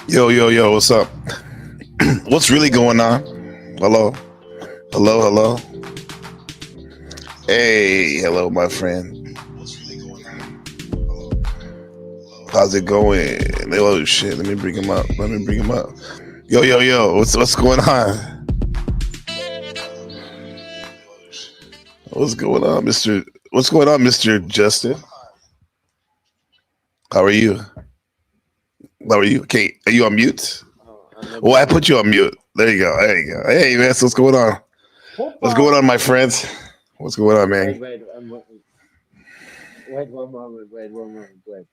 Yo, yo, yo, what's up? What's really going on? Hello? Hello, hello? Hey, hello, my friend. How's it going? Oh, shit, let me bring him up. Let me bring him up. Yo, yo, yo, what's going on? What's going on, Mr. What's going on, Mr. Justin? How are you? How are you? Okay, are you on mute? Oh, I'm not Oh, I muted. put you on mute. There you go. There you go. Hey, man, so what's going on? What's going Hoppa! on, my friends? What's going on, man? Wait one moment. Wait one moment. Wait.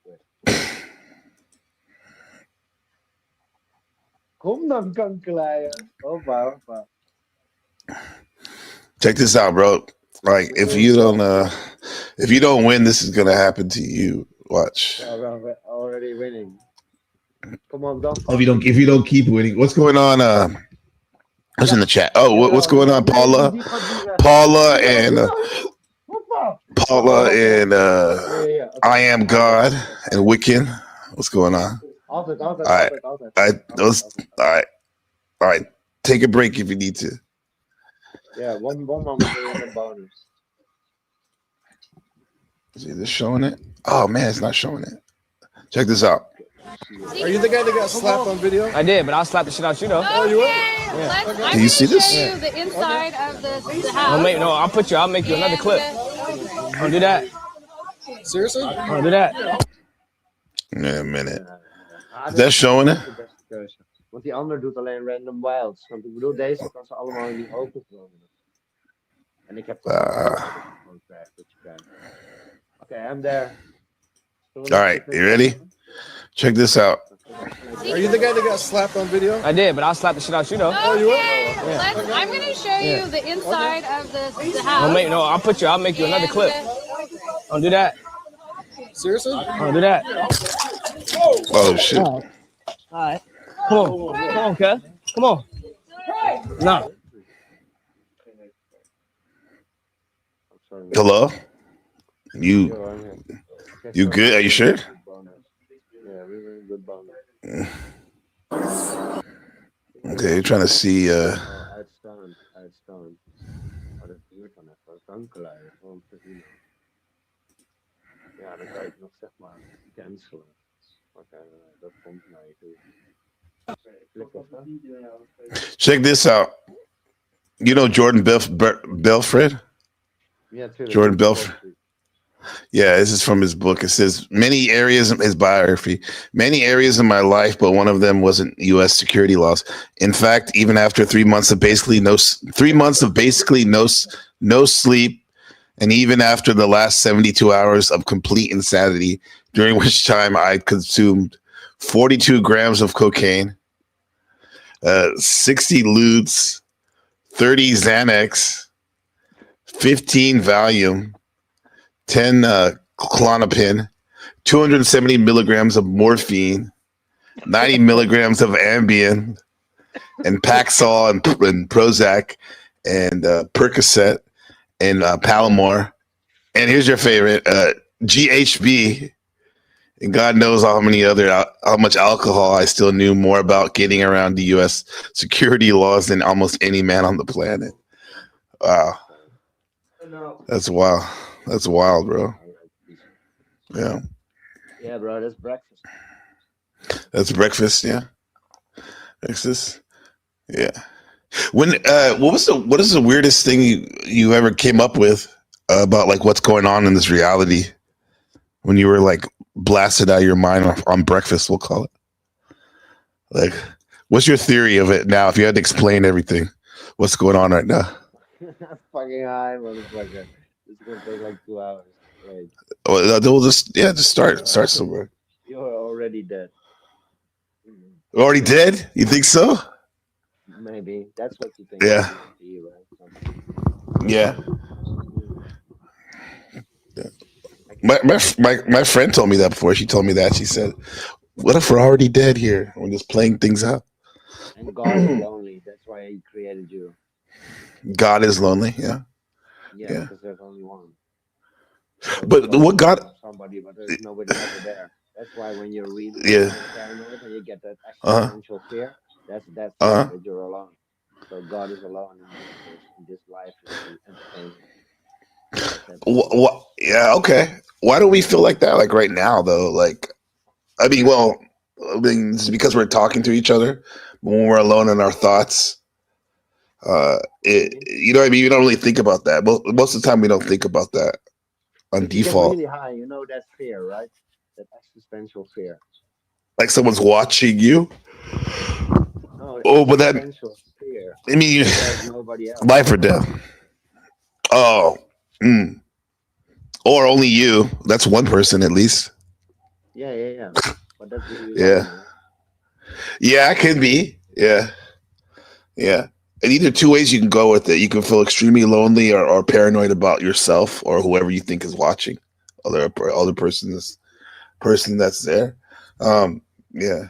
Kom dan, kankerlijn. Hoppa. Check this out, bro. Like if you don't win, this is gonna happen to you. Watch. Yeah, we're already winning. Come on, don't If fuck with you me. don't keep winning, what's going on? Who's in Ja, the chat? Oh, what's jawel, going on, jawel. Nee, Paula? die gaat niet weg. Paula Die gaat and niet weg. Hoppa! Paula and Ja. I Oké. am Altijd. God and Wiccan. What's going on? Altijd, altijd, All right, altijd, altijd. I Altijd, those. altijd. All right, all right. Take a break if you need to. Yeah, one moment and you get bonus. Is this showing it? Oh man, it's not showing it. Check this out. Are you the guy that got slapped on video? I did, but I'll slap the shit out you though. Oh, you were? Yeah. Okay. Can you see this? Show you the inside of the I'll house. make I'll make you another clip. Don't do that. Seriously? Don't do that. In a minute. Is Dit that is showing it? ook de beste keuze. Want die ander doet alleen random wilds. Want ik bedoel, deze kan ze allemaal in die hoge komen. En ik heb toch gewoon krijg dat je krijgt. Oké, I'm there. All right, you ready? Check this out. Are you the guy that got slapped on video? I did, but I'll slap the shit out you though. Oh, you were? I'm going to show you the inside of the house. I'll make you another clip. Don't do that. Seriously? Don't do that. Oh shit. All right. Come on, cuz. Come on. No. I'm sorry. Hello? You Yo, I'm here. Okay, you so good? Are you sure? good bonus. Yeah, we were in good bonus. Okay, you're trying to see Uitstaand. Oh, dat duurt dan even. Kankerlijn. Gewoon verdienen. Ja, dan kan je het nog zeg maar cancelen. Oké, dat komt naar je toe. Klik even. check this out. You know Jordan Belfred? Ja, tuurlijk. Jordan Belfort. Yeah, this is from his book. It says many areas his biography, many areas in my life, but one of them wasn't U.S. security laws. In fact, even after 3 months of basically no sleep, and even after the last 72 hours of complete insanity, during which time I consumed 42 grams of cocaine, 60 lewds, 30 Xanax, 15 Valium, 10 Klonopin, 270 milligrams of morphine, 90 milligrams of Ambien, and Paxil and Prozac and Percocet and Palomar. And here's your favorite, GHB. And God knows how much alcohol I still knew more about getting around the U.S. security laws than almost any man on the planet. Wow. That's wild. That's wild, bro. Yeah. Yeah, bro, that's breakfast. That's breakfast, yeah. Breakfast. Yeah. What is the weirdest thing you ever came up with about like what's going on in this reality when you were like blasted out of your mind on breakfast, we'll call it? Like, what's your theory of it now? If you had to explain everything, what's going on right now? Fucking high, motherfucker. It's gonna take like 2 hours. Wait, They'll just start somewhere. you're already dead. Already dead? You think so? Maybe that's what you think. Yeah. Yeah. My friend told me that before. She told me that. She said, "What if we're already dead here? We're just playing things out." And God is lonely. That's why He created you. God is lonely. Yeah. Yeah, because there's only one. But what God? Somebody, but there's nobody ever there. That's why when you read Yeah. paranoid and you get that Uh huh. existential fear, that's Uh it. huh. That you're alone. So God is alone in the universe, and this life is the entertainment. That's all. What? Yeah. Okay. Why do we feel like that? Like right now, though. Like, I mean, well, I mean, it's because we're talking to each other when we're alone in our thoughts. What do you mean? You know what I mean? We don't really think about that. Most of the time, we don't think about that on If you get default. really high, you know that fear, right? That existential fear. Like someone's watching you. No, Oh, but that, existential fear I mean, that there's nobody else. life or death. Oh, mm. Or only you. That's one person at least. Yeah, yeah, yeah. But that's really Yeah. lonely, right? Yeah, it can be. Yeah. Yeah. And either two ways you can go with it. You can feel extremely lonely or paranoid about yourself or whoever you think is watching, other person that's there. Yeah.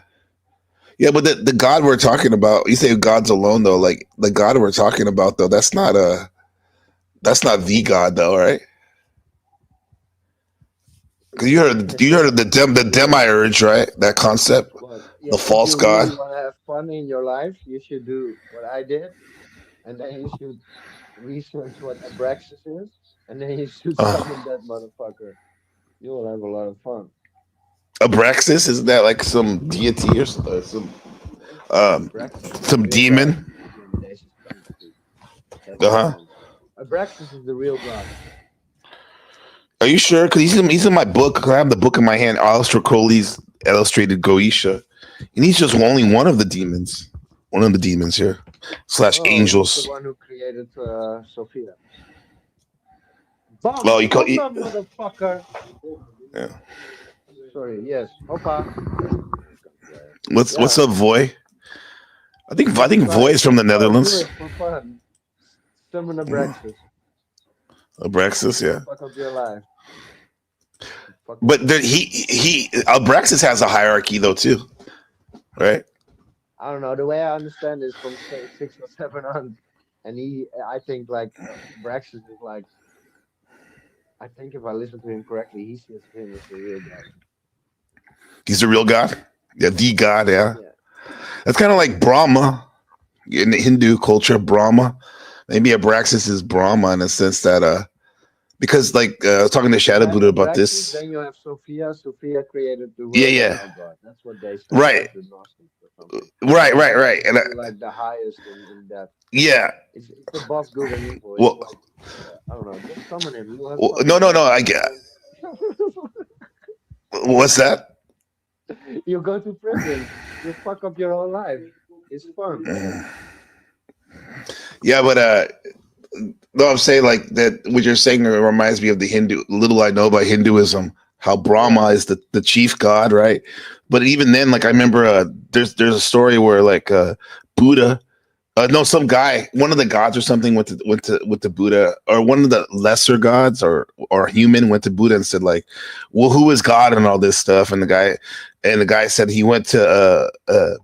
Yeah, but the God we're talking about, you say God's alone though. Like the God we're talking about though, that's not the God though, right? Because you heard of the Yeah. demiurge, right? That concept, But the yeah, if false you God. really want to have fun in your life, you should do what I did, and then you should research what Abraxas is, and then you should Uh, summon that motherfucker. You will have a lot of fun. Abraxas, isn't that like some deity or um, Abraxas is the some real god. demon? This is coming to. That's Uh the huh. song. Abraxas is the real god. Are you sure? Because he's in my book. 'Cause I have the book in my hand. Alistair Crowley's illustrated Goetia, and he's just only one of the demons. One of the demons here slash Oh, he's the angels. one who created Sophia. Bomb, Oh, you call bomba, motherfucker. yeah. Sorry, yes, Hoka. What's Yeah, up, Voy? I think Voy try, is from the do Netherlands. it for fun. Summon Abraxas. Abraxas, He'll yeah. fuck up your life. Fuck up But your. he Abraxas has a hierarchy though too, right? I don't know. The way I understand is from 6 or 7 on, and I think like Abraxas is like. I think if I listen to him correctly, he sees him as the real god. He's the real god. Yeah, the god. Yeah, Yeah. that's kind of like Brahma in the Hindu culture. Brahma, maybe Abraxas is Brahma in a sense that because like I was talking to You Shadow have Buddha about Abraxas, this. then you have Sophia. Sophia created the Yeah, world yeah, without God. That's what they say, right, right? The Gnostics or something. right, And right, that's right. And basically like the highest in that. yeah, It's above good and evil. It's well, like I don't know. Just summon him. You'll have well, fun. no, You no, go no. to I get prison. what's that? You go to prison. You fuck up your whole life. It's fun. Yeah, but no, I'm saying like that. What you're saying reminds me of the Hindu. Little I know about Hinduism, how Yeah. Brahma is the chief god, right? But even then, like I Yeah. remember, there's a story where like Buddha, no, some guy, one of the gods or something went to Buddha, or one of the lesser gods or human went to Buddha and said like, well, who is God and all this stuff? And the guy said he went to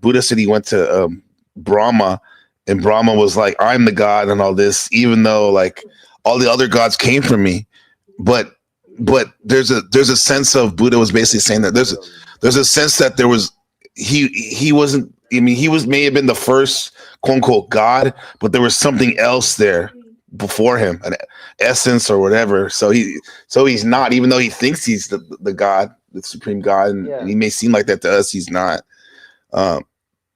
Buddha said he went to Brahma, and Brahma was like, I'm the god and all this, even though like all the other gods came from me. But there's a sense of Buddha was basically saying that there's a sense that there was he wasn't. I mean, he was may have been the first quote unquote God, but there was something else there before him, an essence or whatever. So he's not, even though he thinks he's the God, the supreme God, and Yeah. he may seem like that to us. He's not.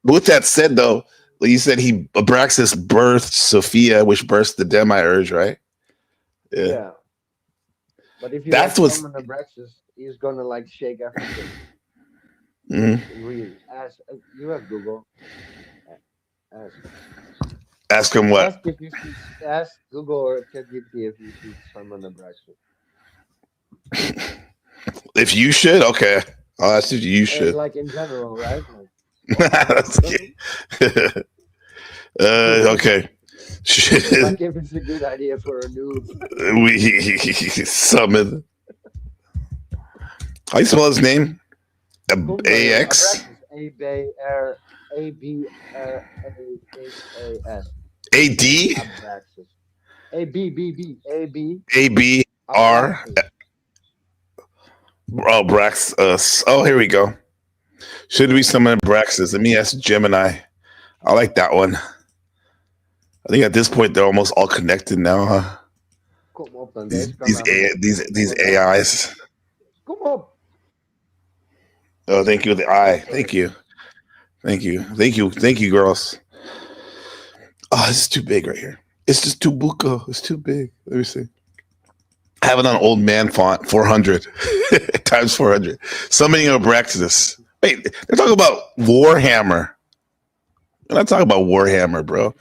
But with that said, though, like you said, Abraxas birthed Sophia, which birthed the demiurge, right? Yeah, Yeah. But if you like that's what's. summon Abraxas, he's gonna like shake everything. Mhm. Really. Ask. You have Google. Ask. Ask him what Ask if you should ask Google or ChatGPT if you should summon Abraxas. if you should. Okay, I'll ask if you should. Like in general, right? Like, That's cute. Okay. like if it's a good idea for a noob. We summoned. How you spell his name? Google A him. X Abraxas. A-B-R-A-B-R-A-H-A-S. A D Abraxas. A-B-B-B. A-B. A B R Abraxas. Oh, Brax. Oh, here we go. Should we summon Braxis? Let me ask Gemini. I like that one. I think at this point they're almost all connected now, huh? Kom op dan, These deze kan these namelijk A, niet. these AIs. Kom op! Oh, thank you, the eye. Thank you, thank you, girls. Oh, this is too big right here. It's just too buco. It's too big. Let me see. I have it on old man font, 400 times 400. Summoning of Abraxas. Wait, they're talking about Warhammer. We're not talking about Warhammer, bro.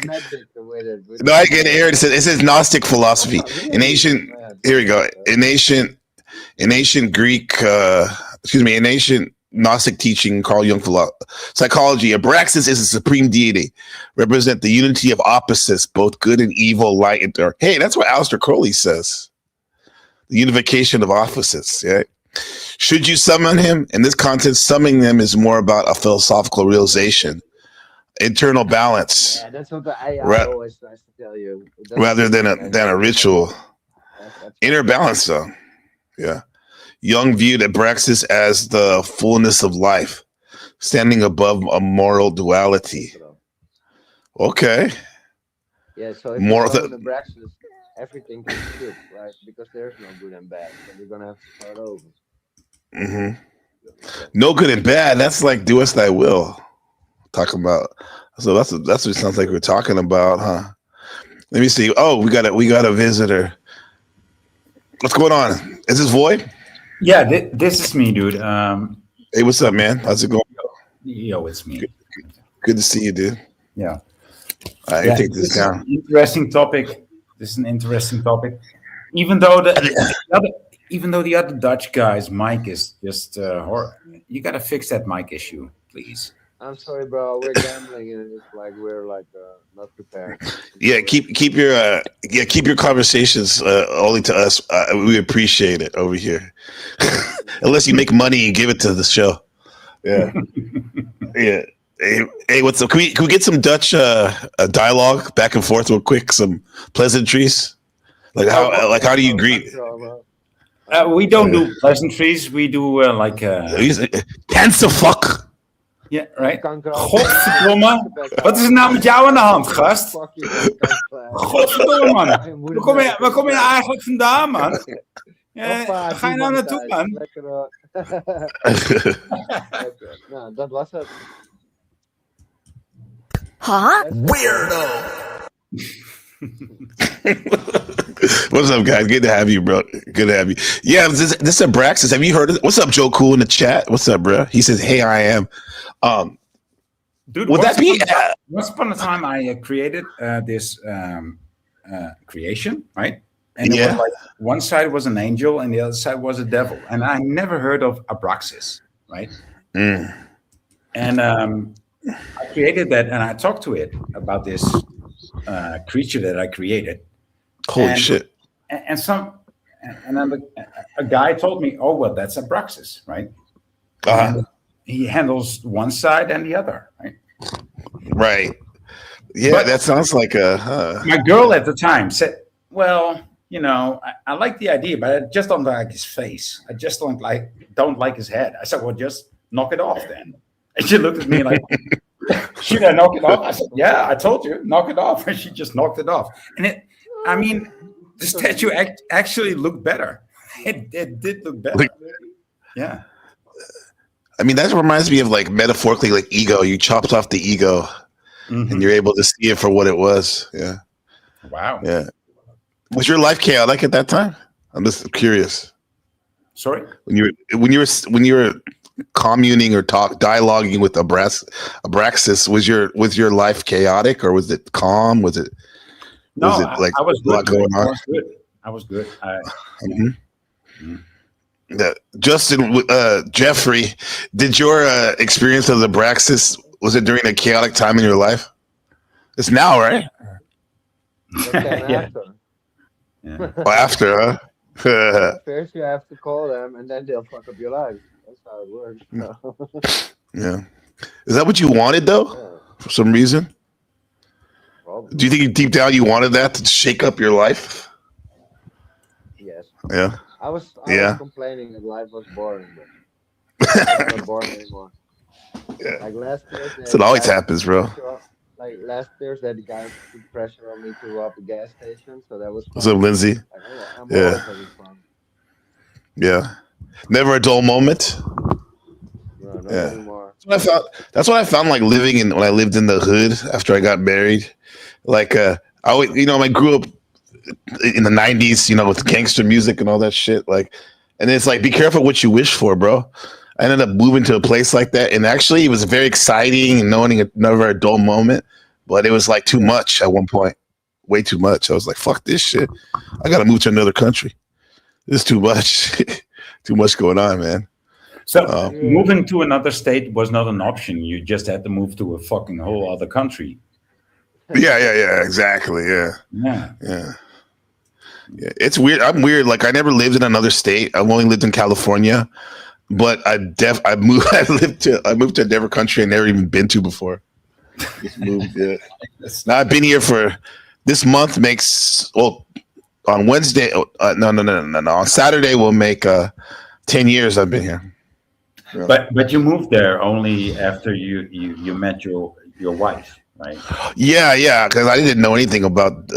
Magic with it. No, I get it here. It says Gnostic philosophy. In ancient, here we go. In ancient Greek, in ancient Gnostic teaching, Carl Jung psychology, Abraxas is a supreme deity, represent the unity of opposites, both good and evil, light and dark. Hey, that's what Aleister Crowley says. The unification of opposites. Yeah. Should you summon him? In this context, summoning them is more about a philosophical realization, internal balance. Yeah, that's what the AI always tries to tell you. Rather than a ritual. Inner balance, though. Yeah. Jung viewed Abraxas as the fullness of life, standing above a moral duality. Okay. Yeah, so if More you summon Abraxas, everything can skip, right? Because there's no good and bad. So you're going to have to start over. Mm-hmm. No good and bad. That's like do as thy will. Talking about. So that's what it sounds like we're talking about, huh? Let me see. Oh, we got a visitor. What's going on? Is this Void? Yeah, this is me, dude. Hey, what's up, man? How's it going? Yo, it's me. Good to see you, dude. Yeah. All right, take this down. Interesting topic. This is an interesting topic. Even though the other Dutch guy's mic is just you gotta fix that mic issue, please. I'm sorry, bro. We're gambling, and it's like we're not prepared. Yeah, keep your conversations only to us. We appreciate it over here, unless you make money and give it to the show. Yeah, yeah. Hey, what's up? Can we get some Dutch dialogue back and forth real quick? Some pleasantries. How do you greet? We don't do pleasantries. We do Hands the fuck. Ja, right. Godverdomme. Wat is er nou met jou aan de hand, gast? Godverdomme, man. Waar kom je nou eigenlijk vandaan, man? Waar ga je nou naartoe, man? Nou, dat was het. Huh? Weirdo. What's up, guys? Good to have you, bro. Good to have you. Yeah, this is Abraxas. Have you heard of it? What's up, Joe Cool in the chat? What's up, bro? He says, "Hey, I am." Dude, would that be? Once upon a time, I created this creation, right? And it was like one side was an angel and the other side was a devil, and I never heard of Abraxas, right? Mm. And I created that, and I talked to it about this creature that I created. Holy shit! And then a guy told me, "Oh, well, that's Abraxas, right?" Uh-huh. He handles one side and the other, right? Right. Yeah, but that sounds like a. My girl at the time said, "Well, you know, I like the idea, but I just don't like his face. I just don't like his head." I said, "Well, just knock it off then." And she looked at me like, "Should I knock it off?" I said, "Yeah, I told you, knock it off." And she just knocked it off. And the statue actually looked better. It did look better. Yeah. I mean, that reminds me of like metaphorically, like ego. You chopped off the ego, and you're able to see it for what it was. Yeah. Wow. Yeah. Was your life chaotic at that time? I'm just curious. Sorry. When you were communing or dialoguing with Abraxas, was your life chaotic or was it calm? Was it? No, was it like I was a lot going on? I was good. Justin, Jeffrey, did your experience of Abraxas, was it during a chaotic time in your life? It's now, right? Yeah. Oh, after, huh? First you have to call them and then they'll fuck up your life. That's how it works. Yeah. Is that what you wanted though? Yeah. For some reason? Probably. Do you think deep down you wanted that to shake up your life? Yes. Yeah. I was Yeah. complaining that life was boring, but it's not boring anymore. Yeah. Like last Thursday, So it the always guys happens, put bro. pressure on. Like last Thursday, the guys put pressure on me to rob a gas station, so that was What's up, fun. Lindsay? Like I'm Yeah. always having fun. Yeah. Never a dull moment. No, not Yeah. anymore. That's what I found. That's what I found like living in when I lived in the hood after I got married. Like I always, I grew up in the '90s, with gangster music and all that shit. Like, and it's like, be careful what you wish for, bro. I ended up moving to a place like that, and actually, it was very exciting and knowing never a dull moment. But it was like too Yeah. much at one point, way too much. I was like, fuck this shit. I gotta move to another country. This is too much, too much going on, man. So Um, Yeah. moving to another state was not an option. You just had to move to a fucking whole other country. yeah, exactly, yeah. Yeah. Yeah. Yeah, it's weird. I'm weird. Like I never lived in another state. I've only lived in California, but I moved to a different country I never even been to before. Just moved. Yeah. Now I've been here for this month makes on Wednesday. No. On Saturday we'll make 10 years I've been here. Yeah. But you moved there only after you met your wife, right? Yeah. Because I didn't know anything about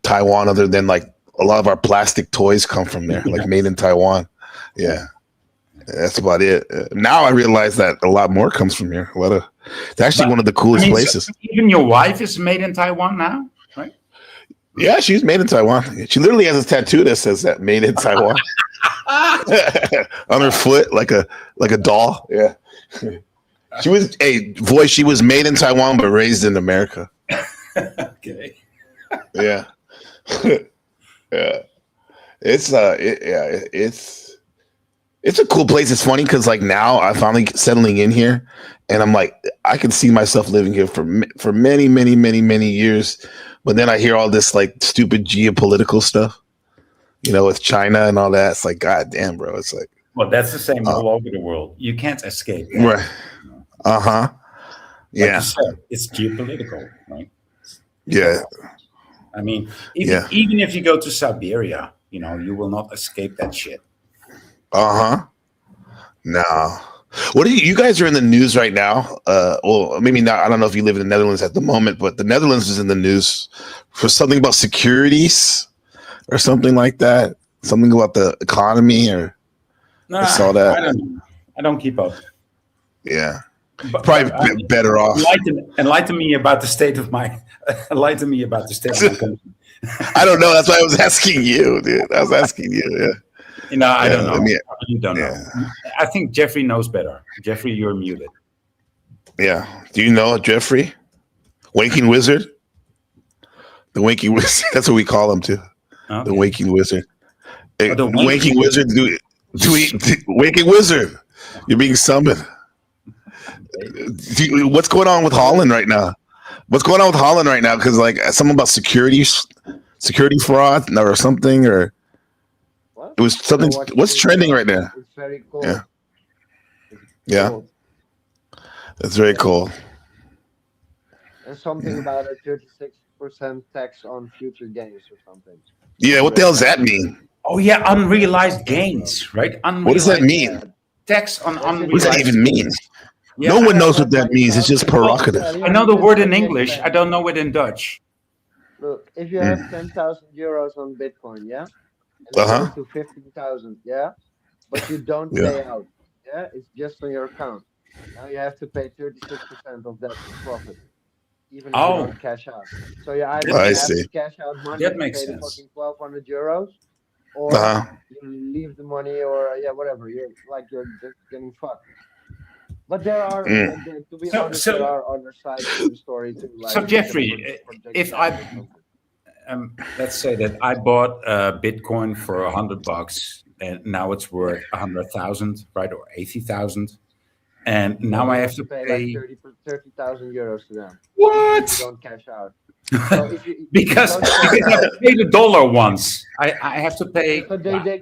Taiwan other than like a lot of our plastic toys come from there, like made in Taiwan. Yeah. That's about it. Now I realize that a lot more comes from here. It's actually But one of the I coolest mean, places. even your wife is made in Taiwan now, right? Yeah, she's made in Taiwan. She literally has a tattoo that says that made in Taiwan on her foot, like a doll. Yeah. She was made in Taiwan but raised in America. Okay. Yeah. Yeah. It's a cool place. It's funny because like now I'm finally settling in here, and I'm like I can see myself living here for many, many, many, many years. But then I hear all this like stupid geopolitical stuff, with China and all that. It's like, God damn, bro. It's like, Well, that's the same uh, all over the world. You can't escape that. right. Uh huh. Like you Yeah. said, it's geopolitical, right? Yeah. I mean, even Yeah. even if you go to Siberia, you will not escape that shit. Uh huh. No. What are you guys are in the news right now? Well, maybe not. I don't know if you live in the Netherlands at the moment, but the Netherlands is in the news for something about securities or something like that. Something about the economy, or I Nah, saw that. I don't know. I don't keep up. Yeah, But probably better off. enlighten me about the state of my enlighten me about the state of my country. I don't know. That's why I was asking you, dude. I was asking you. Yeah. I don't Yeah. know. I mean, I really don't know. yeah. I think Jeffrey knows better. Jeffrey, you're muted. Yeah. Do you know Jeffrey? Waking Wizard? The Waking Wizard. That's what we call him too. The Okay. Waking Wizard. Hey, Oh, the Waking Wizard. Waking Wizard. You're being summoned. What's going on with Holland right now? What's going on with Holland right now? Because like something about security fraud or something, or What? it was something. Watching What's it, trending right now? it's very cool. Yeah. It's Yeah. cool. That's very cool. There's something about a 36% tax on future gains or something. Yeah. I What the read hell does that. that mean? Oh yeah, unrealized Bro. gains, right? What does that Unrealized mean? Yeah, tax on that's What does that unrealized even mean? gains. Yeah, No I one know. knows like what that means. It's just 10,000. prerogative. Yeah, I know the listen, word in let me English. I explain. don't know it in Dutch. Look, if you have Mm. 10,000 euros on Bitcoin, yeah, and Uh it goes huh. to 15,000, yeah, but you don't Yeah. pay out, yeah, it's just on your account. Now you have to pay 36% of that profit, even if you Oh, don't cash out. So you either that I makes have see. to cash out money that and makes pay the sense. fucking 1,200 euros, Uh or huh. you leave the money, or yeah, whatever. You're just getting fucked. But there are, Mm. to be So honest, there so are other sides to the story too, so like you can Jeffrey, project if cash or I something. let's say that I bought Bitcoin for $100 and now it's worth 100,000, right, or 80,000, and Then now you I have have to to pay like pay 30,000 euros to them, even if you what? don't cash out. So if you because don't cash I out, paid $1 once. I have to pay. so they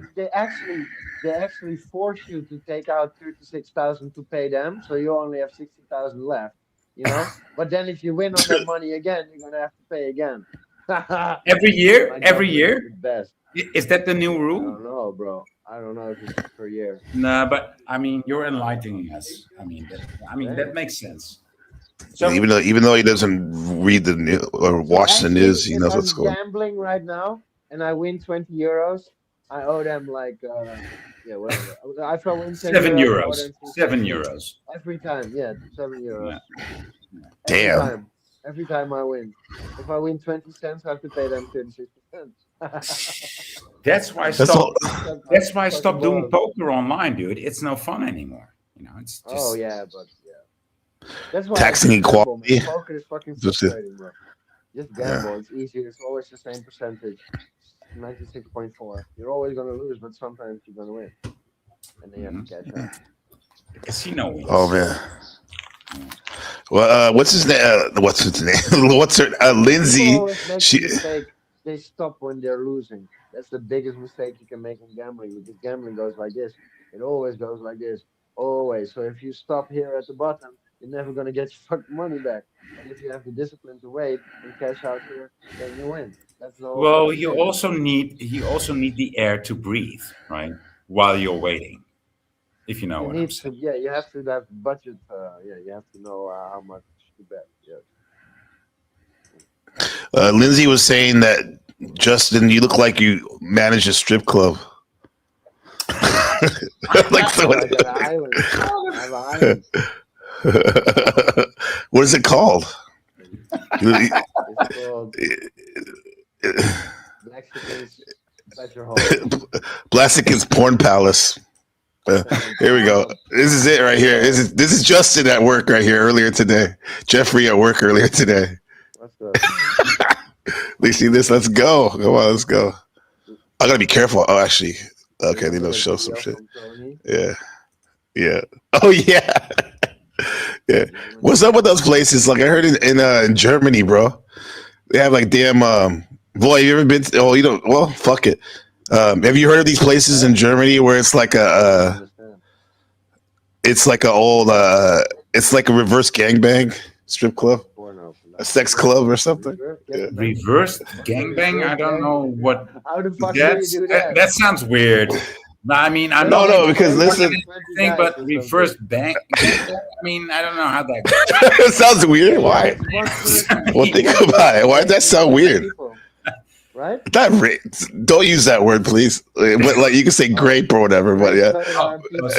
actually force you to take out 36,000 to pay them, so you only have 60,000 left. But then if you win on that money again, you're gonna have to pay again. Every year? My Every government is year? the best. Is that the new I rule? don't know, bro. I don't know if it's per year. Nah, but I mean, you're enlightening us. That Thanks. makes sense. So Even though he doesn't read the news or So watch the actually, news, he if knows what's I'm going. gambling right now and I win 20 euros, I owe them like yeah, whatever. If I win 10 seven euros, I owe euros. them 7 250 euros. every time. Yeah, 7 euros Yeah. every Damn. time. Every time I win. If I win 20 cents, I have to pay them 36%. That's why I That's all. stopped. That's why I stopped doing poker online, dude. It's no fun anymore. It's Oh just yeah, but yeah. That's why I Taxing just gamble, man. equality. Poker is fucking Just frustrating, bro. Just yeah. gamble. It's easier. It's always the same percentage. 96.4. You're always gonna lose, but sometimes you're gonna win. And then you have to catch up. casino wins. Oh man. Well, what's his name? What's his name? What's her? People Lindsay. always make She. the mistake. They stop when they're losing. That's the biggest mistake you can make in gambling because gambling goes like this. It always goes like this. Always. So if you stop here at the bottom, you're never gonna get your fucking money back. But if you have the discipline to wait and cash out here, then you win. That's the whole Well, fucking you thing. also need the air to breathe, right? While you're waiting, if you know You what I'm need to, saying. yeah, you have to have budget. Yeah, you have to know how much to bet. Yeah. Lindsay was saying that Justin, you look like you manage a strip club. Like so. I got an island. I have an island. What is it called? It's called Mexican's Pleasure Hall. Blasikins Porn Palace. Here we go. This is it right here. This is Justin at work right here earlier today. Jeffrey at work earlier today. What's the? You see this? Let's go. Come on, let's go. I gotta be careful. Oh, actually, okay, I need to show some shit. Yeah, yeah. Oh yeah, yeah. What's up with those places? Like I heard in Germany, bro. They have like damn. Boy, you ever been? Oh, you don't. Well, fuck it. Have you heard of these places in Germany where it's like it's like a old, it's like a reverse gangbang strip club, a sex club or something? Yeah. Reverse gangbang? I don't know what. How the fuck do you do that? That sounds weird. No, I mean, I'm No, not no, because listen, thing, but reverse bang. I mean, I don't know how that goes. it sounds weird. Why? Well, think about it. Why does that sound weird? Right? Don't use that word, please. But like you can say grape or whatever, but yeah,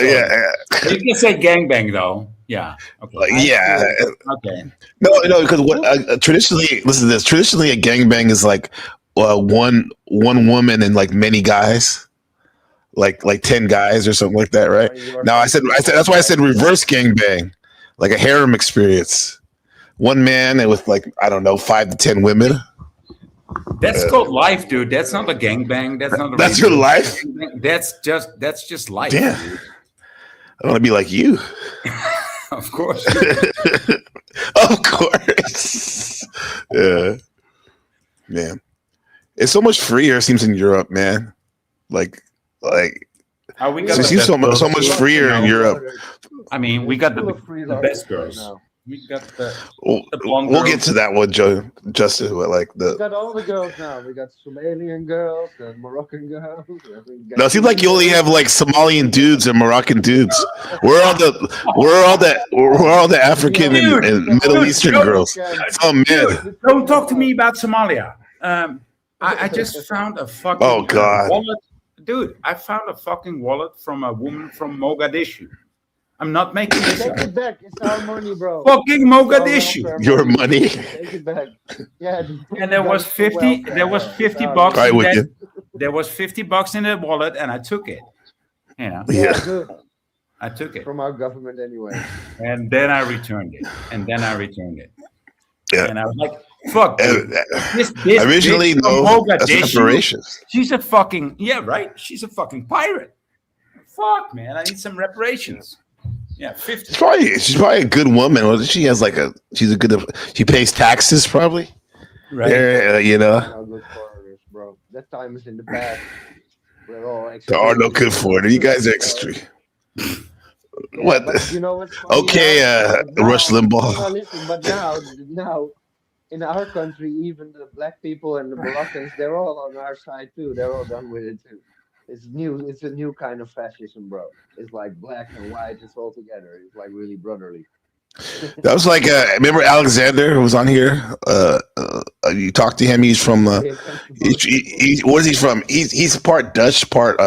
yeah. You can say gangbang though. Yeah. Okay. Like, yeah. Okay. No, because what traditionally, listen to this. Traditionally, a gangbang is like one woman and like many guys, like 10 guys or something like that, right? Now I said that's why I said reverse gangbang, like a harem experience. One man and with like I don't know 5 to 10 women. That's called life, dude. That's not a gangbang. That's not. That's your life. That's just life. Damn. I want to be like you. Of course. Of course. Yeah. Man. It's so much freer, it seems, in Europe, man. Like we got it seems so much freer in Europe. I mean, we got the best girls. We got the blonde we'll girls. get to that one, Justin. But like We got all the girls now. We got Somalian girls and Moroccan girls. No, it seems like you only have like Somalian dudes and Moroccan dudes. We're all the African and Middle Eastern girls. It's all men. Don't talk to me about Somalia. I just found a fucking wallet. Dude, I found a fucking wallet from a woman from Mogadishu. I'm not making this Take up. it back. It's our money, bro. Fucking Mogadishu. Your money. Take it back. Yeah. And there was 50 bucks. Right with you. There was $50 in the wallet and I took it. You know. Yeah. Good. I took it. From our government anyway. And then I returned it. Yeah. And I was like, fuck, dude. This Originally, bitch no, from that's Mogadishu, reparations. she's a fucking, yeah, right? She's a fucking pirate. Fuck, man. I need some reparations. Yeah, 50. She's probably a good woman. Well, she has like she pays taxes probably. Right. You know. No good foreigners, bro. That time is in the past. We're all There are no good foreigners. You guys are extreme. Yeah, What? But you know what's funny Okay, now? Rush Limbaugh. No, listen, but now in our country, even the black people and the Moroccans, they're all on our side too. They're all done with it too. It's new. It's a new kind of fascism, bro. It's like black and white. It's all together. It's like really brotherly. That was like remember Alexander who was on here. You talked to him. He's from Oh yeah, thanks for both people. where is he from? He's part Dutch, part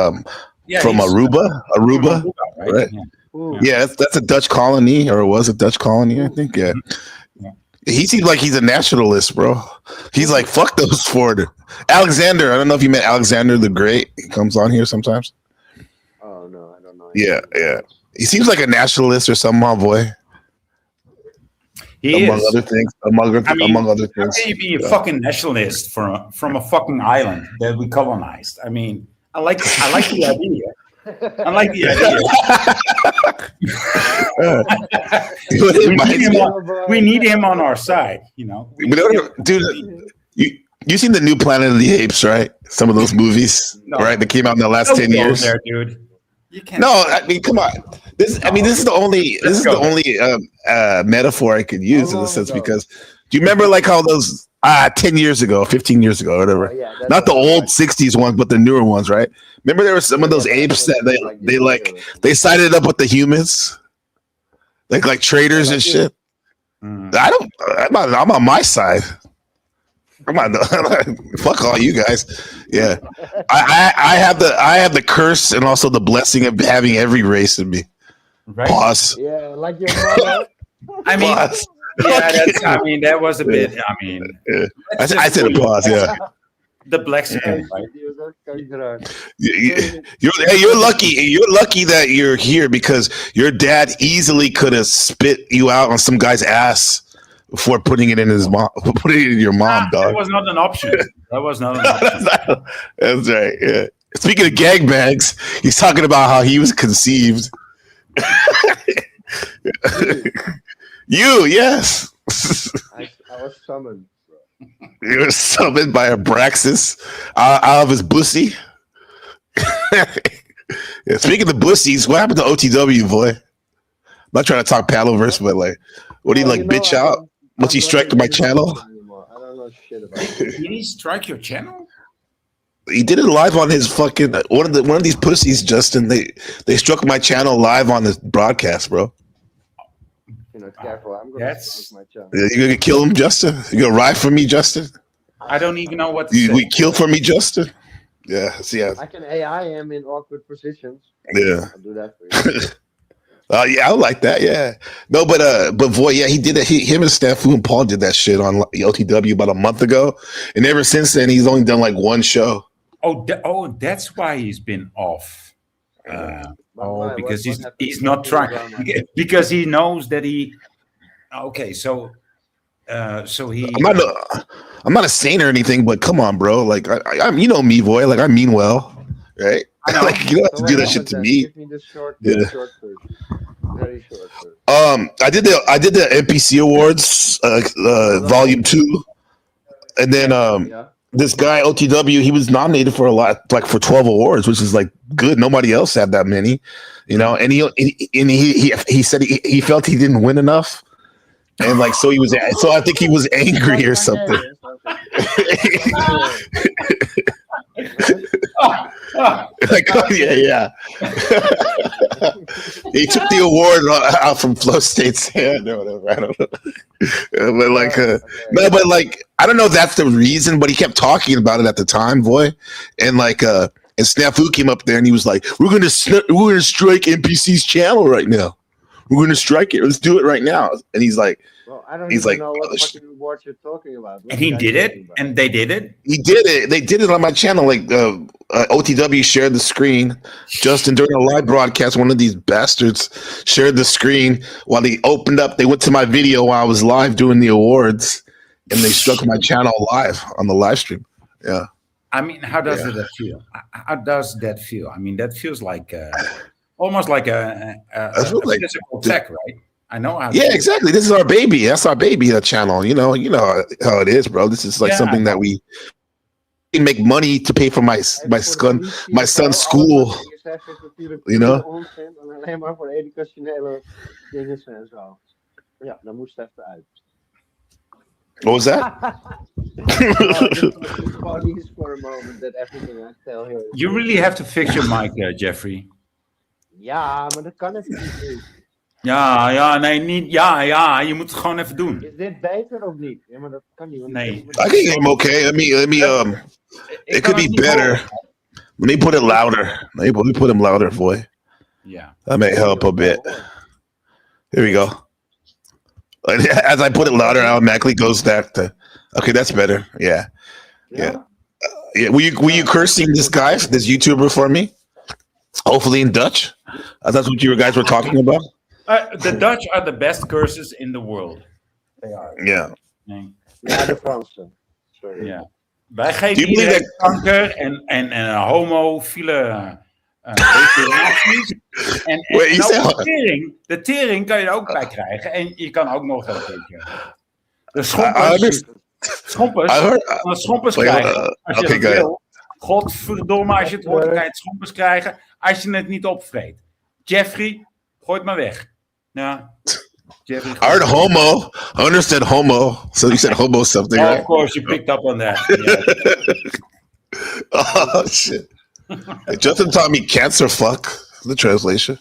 Yeah, from he's Aruba. from Aruba, Aruba, right? right? Yeah. Ooh, Yeah, that's a Dutch colony, or was a Dutch colony, I ooh, think. Yeah, Yeah. he seems like he's a nationalist, bro. He's like, ooh. fuck those foreigners. Alexander, I don't know if you met Alexander the Great. He comes on here sometimes. Oh no, I don't know Yeah, anything about yeah. that. He seems like a nationalist or something, my boy. He Among is. other things. Among I among mean, other how things. can you be a Yeah. fucking nationalist from a fucking island that we colonized? I mean, I like the idea. I like the idea. It We need reminds him me- on, Oh boy. we need him on our side. You know, we You need know, him. dude, you seen the new Planet of the Apes, right? Some of those movies, No. right? That came out in the last Don't 10 go years. there, dude. You can't. No, I mean, come on. This is the only Let's go there. metaphor I could use How in a long sense ago? because do you remember like how those 10 years ago, 15 years ago, Oh whatever. yeah, that's Not the what I old like. 60s ones, but the newer ones, right? Remember there were some Yeah, of those yeah, but apes that's that what like they this like year or something. they sided up with the humans, like Yeah, traders and like this. shit. Mm. I'm on my side. I'm on fuck all you guys. Yeah. I have the curse and also the blessing of having every race in me. Right? Pause. Yeah, like your mother. I mean, Pause. yeah, that's. I mean, that was a bit. I mean, Yeah. let's I just said a call pause. you Yeah. the Blexicon, Oh right? shit, die was ook kankerhard. You're lucky. You're lucky that you're here because your dad easily could have spit you out on some guy's ass before putting it in his mom, putting it in your mom, That dog. was not an option. That was not an option. That's right. Yeah. Speaking of gangbangs, he's talking about how he was conceived. You, yes. I was summoned, bro. You were summoned by Abraxas out of his pussy. Yeah, speaking of bussies, what happened to OTW, boy? I'm not trying to talk Paddleverse, but like, what do you Well, like, bitch out? I'm Once he not strike in my any channel? position anymore. I don't know shit about it. Did he strike your channel? He did it live on his fucking one of these pussies, Justin. They struck my channel live on the broadcast, bro. You're not careful. I'm gonna That's- smoke my chunk. You gonna kill him, Justin? You gonna ride for me, Justin? I don't even know what to You say. we kill for me, Justin? Yeah, yeah, I can AI him in awkward positions. yeah. I'll do that for you. Yeah, I would like that. Yeah, no, but Voy, yeah, he did it. Him and Snafu and Paul did that shit on OTW about a month ago, and ever since then, he's only done like one show. That's why he's been off. Why? Because What happened? he's not What's trying the drama? because he knows that he. Okay, so he. I'm not a saint or anything, but come on, bro. Like, I'm, you know me, Voy. Like, I mean well, right? I know. Like, you don't have So to do what that shit happened to then? me. Give me the short Yeah. version. Very short version. I did the NPC Awards, Volume 2, and then Yeah. this guy OTW, he was nominated for a lot, like for 12 awards, which is like good. Nobody else had that many, you know. And he said he felt he didn't win enough, and like so I think he was angry or something. Like, oh, yeah. He took the award out from Flow State's hand or whatever. I don't know. But like, no, but like, I don't know if that's the reason, but he kept talking about it at the time, boy. And like, and Snafu came up there and he was like, we're gonna strike NPC's channel right now. We're gonna strike it. Let's do it right now. And he's like, Well, I don't He's even like, know oh, what fucking awards you're talking about. What And he are you did guys it, talking about? and they did it. he did it. They did it on my channel. Like OTW shared the screen. Justin during a live broadcast, one of these bastards shared the screen while they opened up. They went to my video while I was live doing the awards, and they struck my channel live on the live stream. Yeah, I mean, how does that feel? How does that feel? I mean, that feels like almost like a feel like- physical tech, right? I know how. yeah, exactly. This is our baby. That's our baby. That channel. You know how it is, bro. This is like Yeah, something that we make money to pay for my son's school. You know? Onzin en alleen maar voor educationele dingen en zo. Ja, dat moest even uit. What was that? Just pauze for a moment that everything I tell here is You really have to fix your mic, Jeffrey. Ja, maar dat kan even niet nu. Ja, nee, niet. Ja, je moet het gewoon even doen. Is dit beter of niet? Ja, maar dat kan niet. want Nee. I can hear him okay. Let me Ik it kan could be het niet better. horen. Let me put it louder. Let me put him louder, boy. Ja. That may help a bit. Here we go. As I put it louder, it automatically goes back to. Okay, that's better. Yeah. Yeah. Were you cursing this guy, this YouTuber, for me? Hopefully in Dutch. That's what you guys were talking about. The Dutch are the best curses in the world. They are. Yeah. Nee. Ja, de Fransen. Sorry. Ja. Wij Do geven you believe iedereen that- kanker en homofiele declaraties. Wait, you said- De tering kan je er ook bij krijgen. En je kan ook nog wel een beetje. De I schompers Wait, krijgen. Als je okay, dat go wil. Godverdomme, als je het hoort, dan kan je het schompers krijgen. Als je het niet opvreet. Jeffrey, gooi het maar weg. Ja. Jeffrey, I heard homo. I understood homo. So you said homo something, Oh, right? of course, you picked up on that. Yeah. Oh shit! Justin taught me cancer fuck. The translation.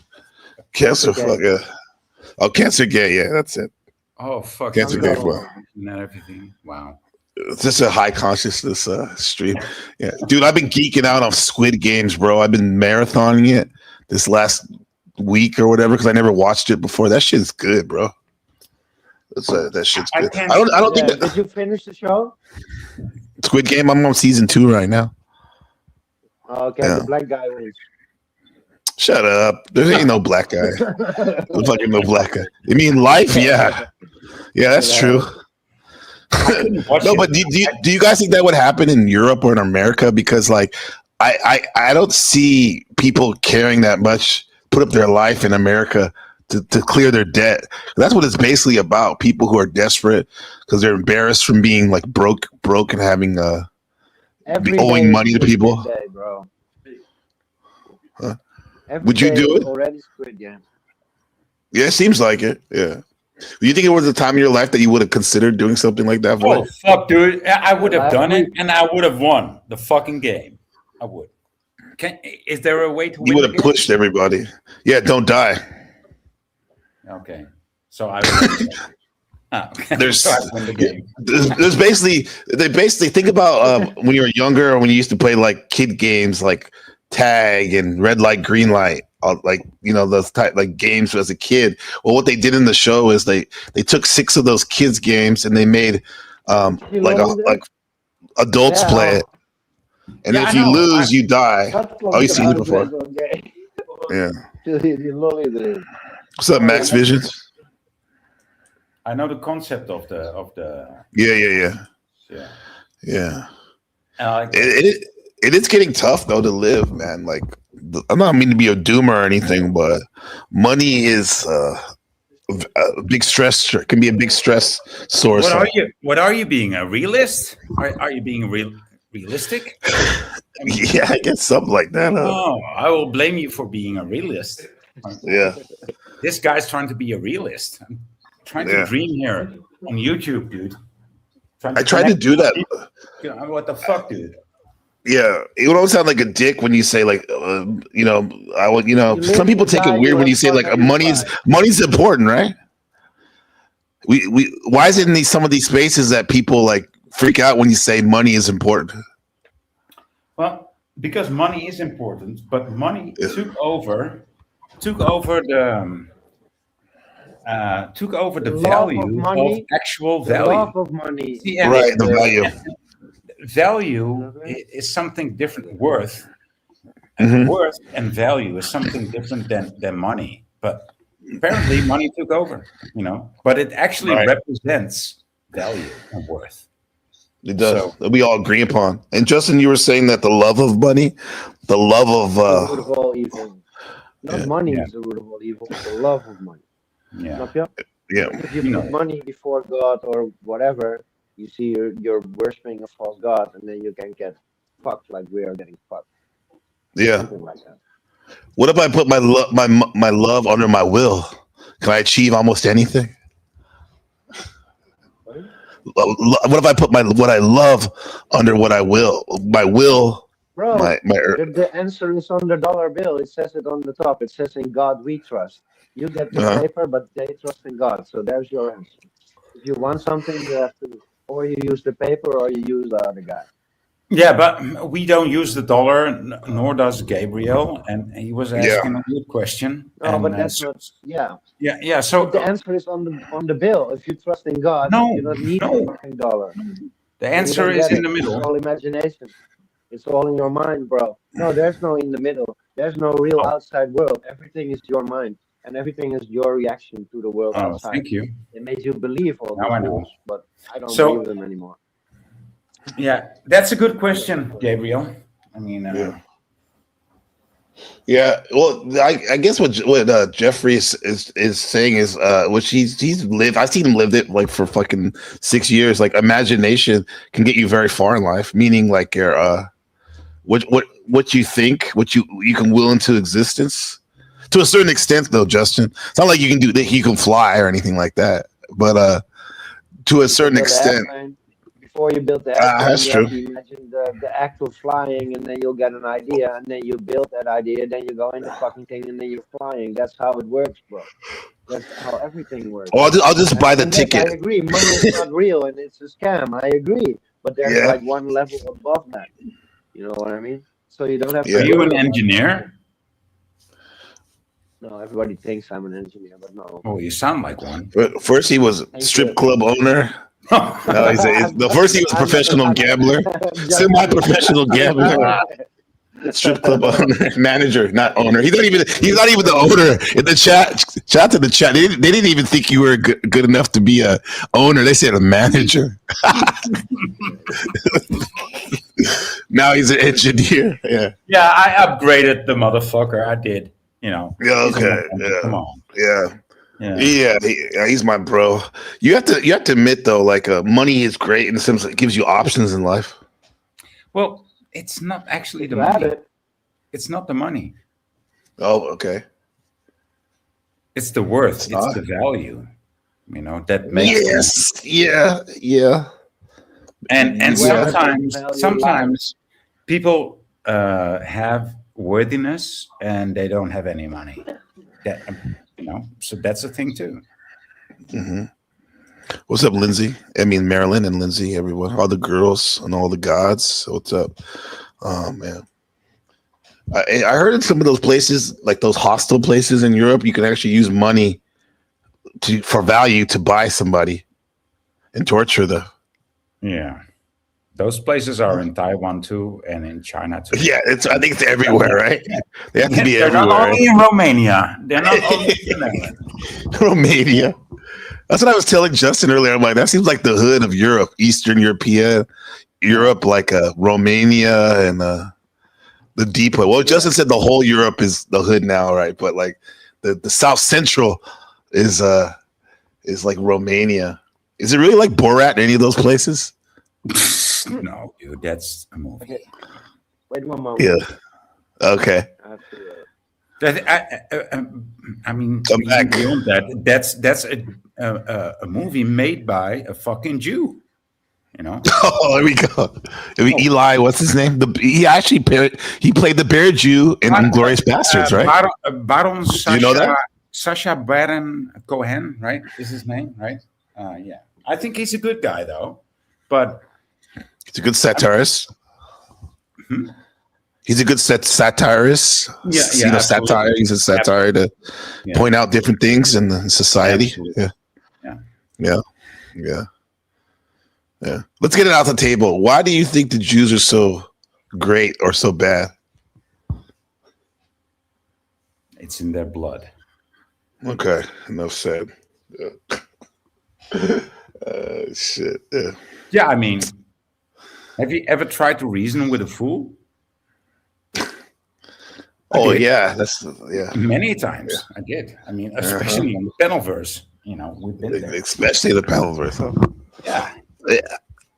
Cancer fuck. Yeah. Oh, cancer gay. Yeah, that's it. Oh, fuck. Cancer gay. Well, Not everything. Wow. it's just a high consciousness stream. Yeah, dude, I've been geeking out on Squid Games, bro. I've been marathoning it this last week or whatever because I never watched it before. That shit's good, bro. That shit's good. I don't think that Did you finish the show? Squid Game. I'm on season 2 right now. Okay, Yeah. the black guy wins. Shut up. There ain't no black guy. There's fucking no black guy. You mean life? Yeah. Yeah, that's true. No, but do you guys think that would happen in Europe or in America? Because like I don't see people caring that much, put up their life in America to clear their debt. That's what it's basically about. People who are desperate because they're embarrassed from being like broke and having Every owing day is money to Squid people. Game Day, bro. Huh? Every Would you day do is it? Already Squid Game. Yeah, it seems like it. Yeah. Do you think it was a time in your life that you would have considered doing something like that for? Oh, fuck, dude. I would have Last done it week. and I would have won the fucking game. I would. Is there a way to You win? would have pushed everybody. Yeah, don't die. Okay. So I would. Okay. There's- So I win the game. There's basically think about when you were younger or when you used to play like kid games like tag and red light, green light, like those type like games as a kid. Well, what they did in the show is they took 6 of those kids games and they made like adults Yeah. play it. And Yeah, if I you know. lose, you die. Oh, you've seen it before. Okay. Yeah. Die lolly erin. What's up, Max Visions? I know the concept of the Yeah. yeah. And I like It is getting tough though to live, man. Like I'm not mean to be a doomer or anything, but money is a big stress. Can be a big stress source. What are you being a realist? Are you being realistic? Yeah, I guess something like that. Oh, I will blame you for being a realist. Yeah, This guy's trying to be a realist. I'm trying to Yeah. dream here on YouTube, dude. I tried to do that. What the fuck, dude? Yeah, it would always sound like a dick when you say like, some people take it weird when you say like money's important, right? Why is it in some of these spaces that people like freak out when you say money is important? Well, because money is important, but money Yeah. took over the Love value of money. actual The value. love of money. See, and Right, the value. Value is something different. Worth Mhm. worth and value is something different than money. But apparently, money took over. But it actually Right. represents value and worth. It does. We all agree upon. And Justin, you were saying that the love of money, the love of The root of all evil. Not Yeah. money Yeah. is the root of all evil. The love of money. Yeah. Snap je? yeah. If you You put know. money before God or whatever, you see you're worshiping a false god, and then you can get fucked like we are getting fucked. Yeah. Something like that. What if I put my love under my will? Can I achieve almost anything? What if I put what I love under what I will? My will, Bro, my the answer is on the dollar bill. It says it on the top. It says in God we trust. You get the uh, paper, but they trust in God. So there's your answer. If you want something, you have to, or you use the paper, or you use the other guy. Yeah, but we don't use the dollar, nor does Gabriel. And he was yeah. asking a good question. No, And but that's not. Yeah, yeah, yeah. but So the answer is on the bill. If you trust in God, no, you don't need the no. fucking dollar. The So you answer don't is get in it. the It's middle. all imagination. It's all in your mind, bro. No, there's no in the middle. There's no real Oh, outside world. Everything is your mind, and everything is your reaction to the world oh, outside. thank you. It made you believe all Now these I know. rules, but I don't believe So them anymore. yeah, that's a good question, Gabriel. I mean, Yeah. Yeah, well, I guess what Jeffrey is saying is which he's lived. I've seen him lived it like for fucking 6 years. Like imagination can get you very far in life. Meaning like your what you think, what you can will into existence to a certain extent. Though, Justin, it's not like you can do that. You can fly or anything like that. But to a You can certain build the extent, airplane. Before you build the airplane, that's you have true. to imagine the act of flying, and then you'll get an idea, and then you build that idea, then you go in the fucking thing, and then you're flying. That's how it works, bro. That's how everything works. Or I'll just buy the And yes, I ticket. agree. Money is not real, and it's a scam. I agree, but there's Yeah, like one level above that. You know what I mean? So you don't have to are yeah. you an worry about the money. engineer? No, everybody thinks I'm an engineer, but no. Oh, you sound like one. First, he was Thank strip you. club owner. No, the first he was professional gambler, just semi-professional gambler, strip club owner, manager, not owner. He's not even the owner. In the chat, shout to the chat. They didn't even think you were good enough to be a owner. They said a manager. Now he's an engineer. Yeah. Yeah, I upgraded the motherfucker. I did. You know. Yeah. He's a Okay. mechanic. Come Yeah. on. Yeah. Yeah. Yeah, he's my bro. You have to admit though, like money is great in the sense that it gives you options in life. Well, it's not actually the You have money. it. It's not the money. Oh, okay. It's the worth. It's not? the value. You know that makes. Yes. Yeah. Yeah. And Where does that value lie? sometimes people have worthiness and they don't have any money. That so that's a thing too. hmm What's up, Lindsay? I mean, Marilyn and Lindsay, everyone, all the girls and all the gods. What's up? Oh man, I heard in some of those places, like those hostel places in Europe, you can actually use money for value to buy somebody and torture them. Yeah, those places are in Taiwan too, and in China too. Yeah, I think it's everywhere, right? They have to be They're everywhere. not only in Romania. They're not only in Finland. Romania. That's what I was telling Justin earlier. I'm like, that seems like the hood of Europe, Eastern Europe, like Romania and the deep hood. Well, Justin said the whole Europe is the hood now, right? But like the South Central is like Romania. Is it really like Borat in any of those places? No, dude, that's a movie. Okay. Wait one moment. Yeah. Okay. I have to, I mean, Come back. beyond that, that's a movie made by a fucking Jew. You know. Oh, there we go. Eli, what's his name? He played the Bear Jew in Inglourious Bastards, right? Baron Sasha, you know that? Sasha Baron Cohen, right? Is his name, right? Yeah. I think he's a good guy though, but he's a good satirist. He's a good satirist. Yeah, you know, satire. He's a satire to point out different things in the society. Absolutely. Yeah. Let's get it out the table. Why do you think the Jews are so great or so bad? It's in their blood. Okay, enough said. Shit. Yeah. Yeah, I mean, have you ever tried to reason with a fool? Oh did. yeah, Many times. Yeah. I did. I mean, especially in the Penalverse. You know, we've been there. Especially the Penalverse. Huh? Yeah.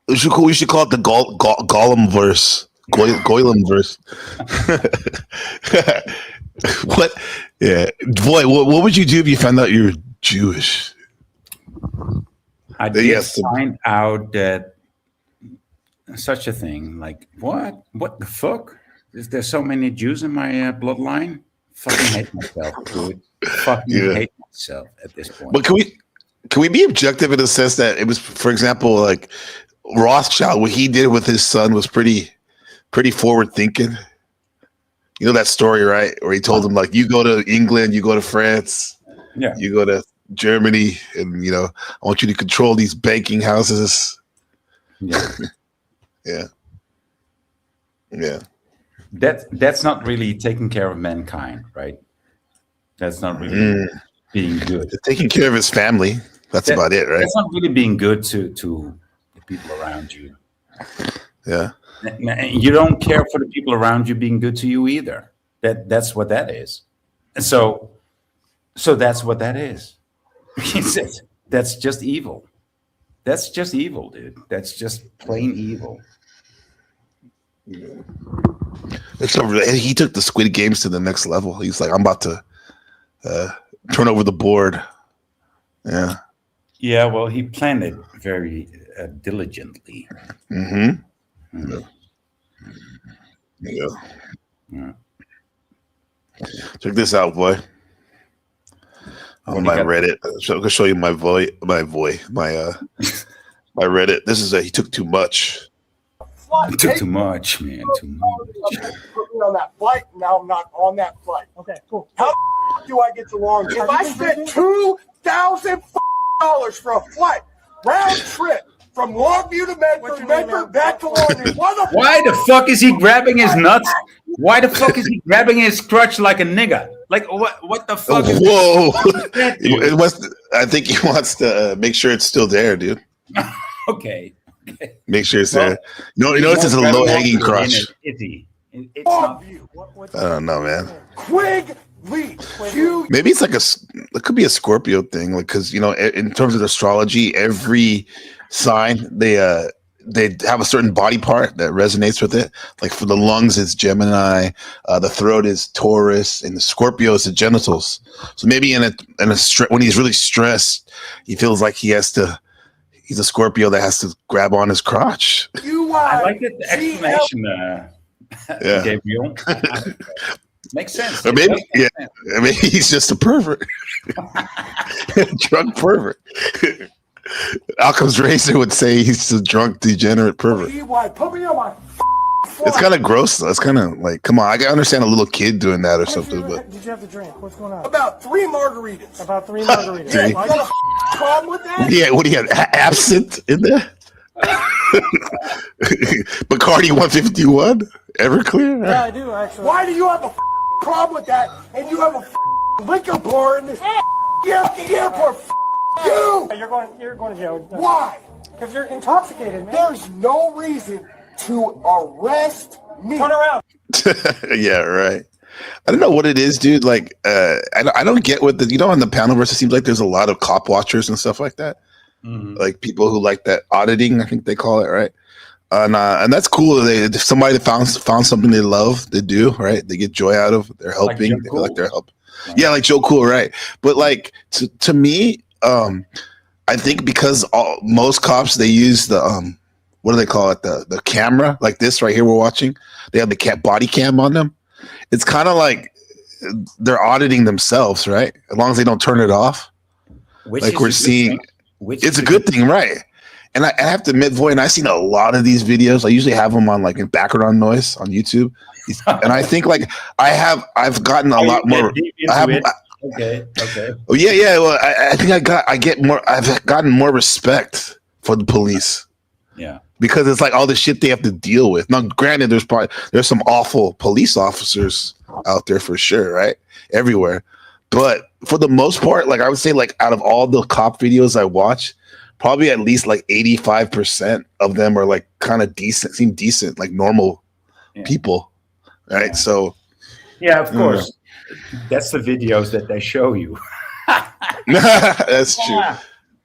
We should call it the Gollum verse. Goylem verse. What? Yeah, boy. What would you do if you found out you're Jewish? I did Yes. find out that such a thing. Like what? What the fuck? Is there so many Jews in my bloodline? Fucking hate myself, dude. Fucking Yeah. hate myself at this point. But can we be objective in the sense that it was, for example, like Rothschild, what he did with his son was pretty forward thinking. You know that story, right? Where he told him, like, you go to England, you go to France, Yeah. you go to Germany, and I want you to control these banking houses. Yeah. Yeah. Yeah. That's not really taking care of mankind, right? That's not really being good. Taking care of his family. That's about it, right? That's not really being good to the people around you. Yeah. And you don't care for the people around you being good to you either. That's what that is. And so that's what that is. That's just evil. That's just evil, dude. That's just plain evil. He took the Squid Games to the next level. He's like, I'm about to turn over the board. Yeah. Yeah, well, he planned it very diligently. Mm-hmm. Yeah. Yeah. Check this out, boy. What On do you my got? Reddit. I'm gonna show you my my Reddit. This is he took too much. It took too much, man. Too much. Put me on that flight. Now I'm not on that flight. Okay, cool. How do I get to Long Beach? If I spent $2,000 for a flight round trip from Longview to Medford back to Long Beach, Why the fuck is he grabbing his nuts? Why the fuck is he grabbing his crotch like a nigga? Like what the fuck? Is Whoa! that, dude? It must. I think he wants to make sure it's still there, dude. Okay. Make sure it's there. You know, this is a Grab low him hanging off the crotch. end, is he? It's not. I don't know, man. Quig Lee, Q. Maybe it's like it could be a Scorpio thing, like because in terms of astrology, every sign they have a certain body part that resonates with it. Like for the lungs, it's Gemini, the throat is Taurus, and the Scorpio is the genitals. So maybe when he's really stressed, he feels like he's a Scorpio that has to grab on his crotch. I like the explanation, Yeah. Gabriel. Makes sense. Or maybe, maybe he's just a pervert, drunk pervert. Occam's razor would say he's a drunk, degenerate pervert. Put me on my It's kind of gross, though. It's kind of like, come on, I can understand a little kid doing that or something, but Did you have to drink? What's going on? About 3 margaritas. About 3 margaritas. Yeah, you got a problem with that? yeah, what do you have? Absinthe in there? Bacardi 151, Everclear. Yeah, I do actually. Why do you have a problem with that? And you have a liquor bar in this airport? You! You're going to jail. Why? Because you're intoxicated, man. There's no reason to arrest me. Turn around. Yeah, right. I don't know what it is, dude. Like, I don't get what on the Panelverse, it seems like there's a lot of cop watchers and stuff like that. Mhm. Like people who like that auditing, I think they call it, right? And that's cool. If somebody found something they love, they do, right? They get joy out of. They're helping. Joe They feel Cool. like they're helping. Yeah, like Joe Cool, right? But like to me, I think because most cops they use the what do they call it? The camera, like this right here we're watching. They have the body cam on them. It's kind of like they're auditing themselves, right? As long as they don't turn it off. Which Like is we're a good seeing, thing. Which it's is a good thing, right? And I have to admit, Voy, and I've seen a lot of these videos. I usually have them on like in background noise on YouTube, and I think like I've gotten a lot more. Okay. Oh yeah. Well, I think I get more. I've gotten more respect for the police. Yeah. Because it's like all the shit they have to deal with. Now, granted, there's some awful police officers out there for sure, right? Everywhere. But for the most part, like I would say, like out of all the cop videos I watch, probably at least like 85% of them are like kind of decent, seem decent, like normal people, right? Yeah. So, Yeah, of course. That's the videos that they show you. that's true.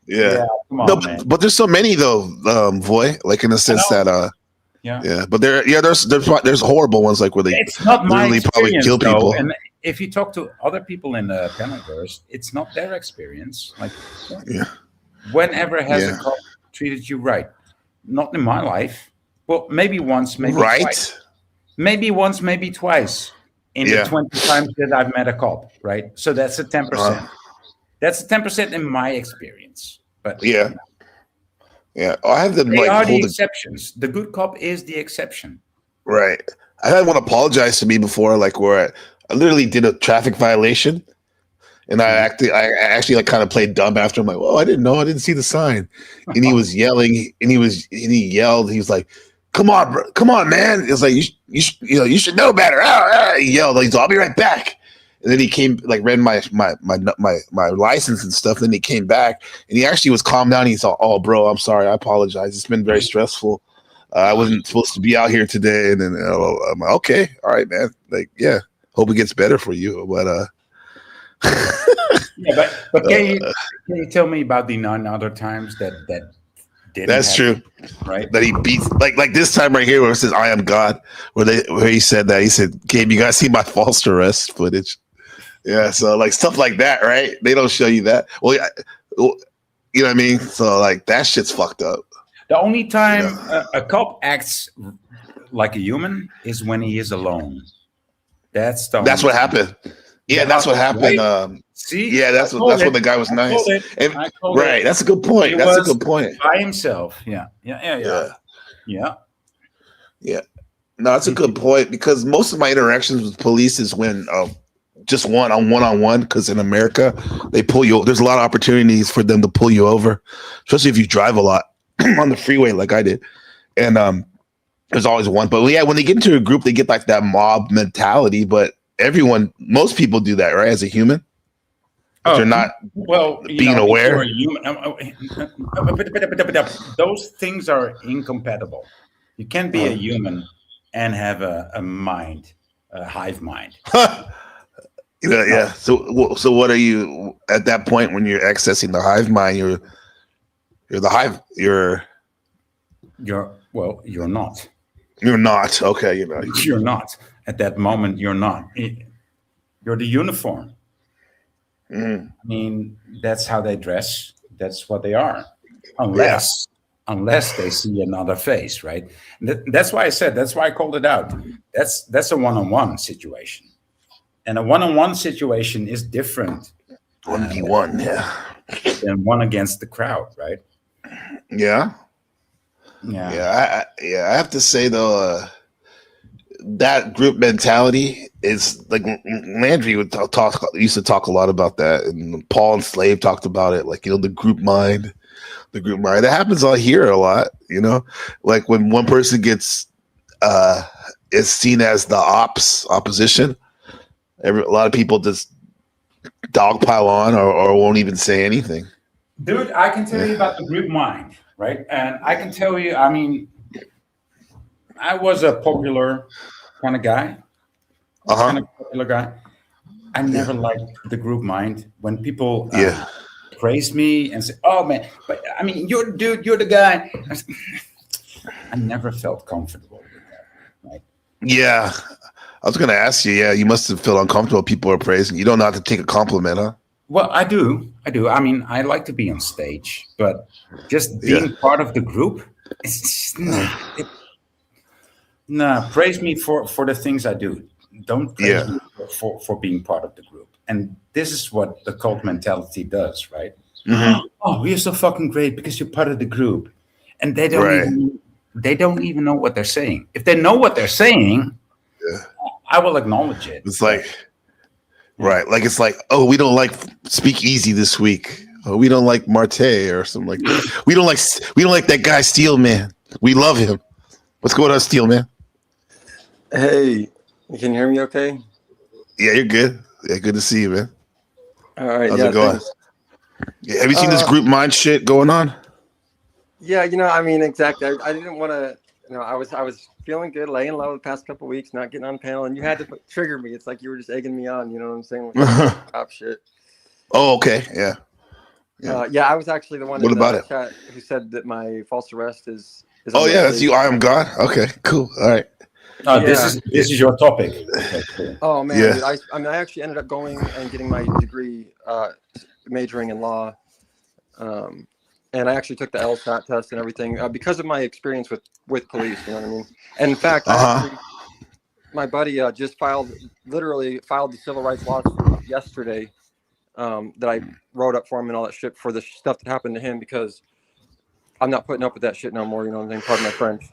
Yeah. Come on, No, man. but there's so many though, Voy, like in the sense that Yeah. but there's horrible ones like where they It's not my literally probably experience, kill people. though. And if you talk to other people in the Panelverse, it's not their experience. Like, Yeah. whenever has a Yeah. cop treated you right? Not in my life. Well, maybe once, maybe Right. twice. Maybe once, maybe twice in the Yeah. 20 times that I've met a cop, right? So that's a 10%. That's 10% in my experience. But Yeah. Yeah. I have them they like are the hold it. exceptions. The good cop is the exception. Right. I had one apologize to me before, like where I literally did a traffic violation. And I actually like kind of played dumb after. I'm like, "Oh, I didn't know. I didn't see the sign." And he was yelling, and he yelled. He was like, "Come on, bro. Come on, man!" It's like you should know better. He yelled. He's, "I'll be right back." And then he came, like, read my license and stuff. Then he came back, and he actually was calmed down. He's all, "Oh, bro, I'm sorry. I apologize. It's been very stressful. I wasn't supposed to be out here today." And then I'm like, "Okay, all right, man. Like, yeah, hope it gets better for you." But Yeah, but can you tell me about the 9 other times that didn't that's happen, true. right? That he beats like this time right here where it says "I am God," where he said that. He said, "Gabe, you guys see my false arrest footage?" Yeah, so like stuff like that, right? They don't show you that. Well, you know what I mean? So like that shit's fucked up. The only time a cop acts like a human is when he is alone. That's what happened. Yeah, that's what happened. Right? See, yeah, that's when the guy was nice. Right, that's a good point. That's a good point. By himself. Yeah. No, that's a good point because most of my interactions with police is when just one-on-one. Because in America, they pull you. There's a lot of opportunities for them to pull you over, especially if you drive a lot on the freeway, like I did. And there's always one. But yeah, when they get into a group, they get like that mob mentality. But most people do that, right? As a human, they're not being aware. Those things are incompatible. You can't be a human and have a mind, a hive mind. Yeah. So what are you at that point when you're accessing the hive mind? You're the hive. You're not. You're not. Okay. You're not. At that moment, you're not. You're the uniform. I mean, that's how they dress. That's what they are. Unless they see another face, right? That's why I said. That's why I called it out. That's a one-on-one situation, and a one-on-one situation is different. 1v1, than one against the crowd, right? Yeah. I have to say though, that group mentality is like Landry used to talk a lot about that, and Paul and Slave talked about it. Like the group mind. That happens out here a lot. Like when one person gets is seen as the opposition, a lot of people just dogpile on or won't even say anything. Dude, I can tell you about the group mind, right? And I can tell you, I mean, I was a popular kind of guy. I never liked the group mind when people praise me and say, "Oh man, but I mean, you're the dude, you're the guy." I never felt comfortable with that, right? Yeah, I was going to ask you. Yeah, you must have felt uncomfortable. People are praising you. Don't know how to take a compliment, huh? Well, I do. I mean, I like to be on stage, but just being part of the group, it's just praise me for the things I do. Don't praise me for being part of the group. And this is what the cult mentality does, right? Mm-hmm. Oh, you're so fucking great because you're part of the group, and they don't even know what they're saying. If they know what they're saying, I will acknowledge it. It's like. Right, like it's like, oh, we don't like Speak Easy this week. Oh, we don't like Marte or something like that. We don't like that guy Steel Man. We love him. What's going on, Steel Man? Hey, you can hear me okay? Yeah, you're good. Yeah, good to see you, man. All right, how's it going? Yeah, have you seen this group mind shit going on? Yeah, I mean, exactly. I didn't want to. I was feeling good, laying low the past couple of weeks, not getting on panel, and you had to trigger me. It's like you were just egging me on. You know what I'm saying? With top shit. Oh, okay, yeah. I was actually the one in the chat who said that my false arrest is oh yeah, that's you. I am God. Okay, cool. All right. This is your topic. Oh man, dude, I actually ended up going and getting my degree, majoring in law. and I actually took the LSAT test and everything because of my experience with police. You know what I mean? And in fact, my buddy just literally filed the civil rights lawsuit yesterday that I wrote up for him and all that shit for the stuff that happened to him, because I'm not putting up with that shit no more. You know what I mean? Pardon my French.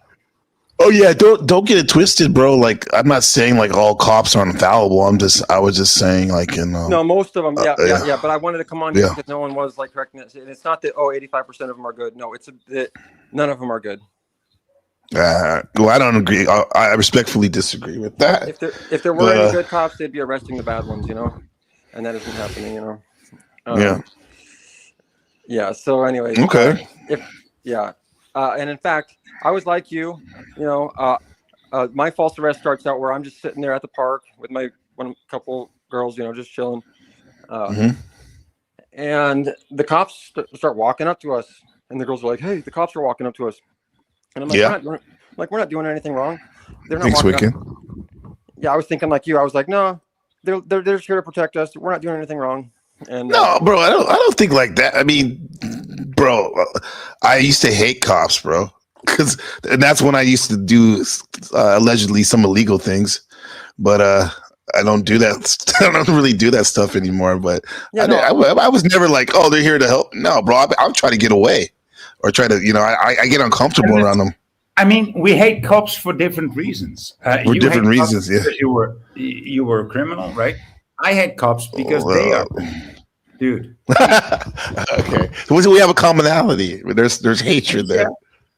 Oh yeah, don't get it twisted, bro. Like I'm not saying like all cops are infallible. I was just saying like no, most of them, yeah. But I wanted to come on here Yeah. because no one was like correcting it. And it's not that 85% of them are good. No, it's that none of them are good. Well, I don't agree. I respectfully disagree with that. If there were any good cops, they'd be arresting the bad ones, you know, and that isn't happening, you know. Yeah. So, anyways, okay. And in fact, I was like you know. My false arrest starts out where I'm just sitting there at the park with my couple girls, you know, just chilling. And the cops start walking up to us, and the girls are like, "Hey, the cops are walking up to us," and I'm like, we're not doing anything wrong. They're not walking up. Yeah, I was thinking like you. I was like, no, they're just here to protect us. We're not doing anything wrong. And no, bro, I don't think like that. I mean, bro, I used to hate cops, bro, and that's when I used to do allegedly some illegal things, but I don't do that. I don't really do that stuff anymore. But I was never like, oh, they're here to help. No, bro, I'll try to get away or try to, you know, I get uncomfortable around them. I mean, we hate cops for different reasons. For different reasons, yeah. You were a criminal, right? I hate cops because they are, dude. Okay, so we have a commonality. There's hatred there.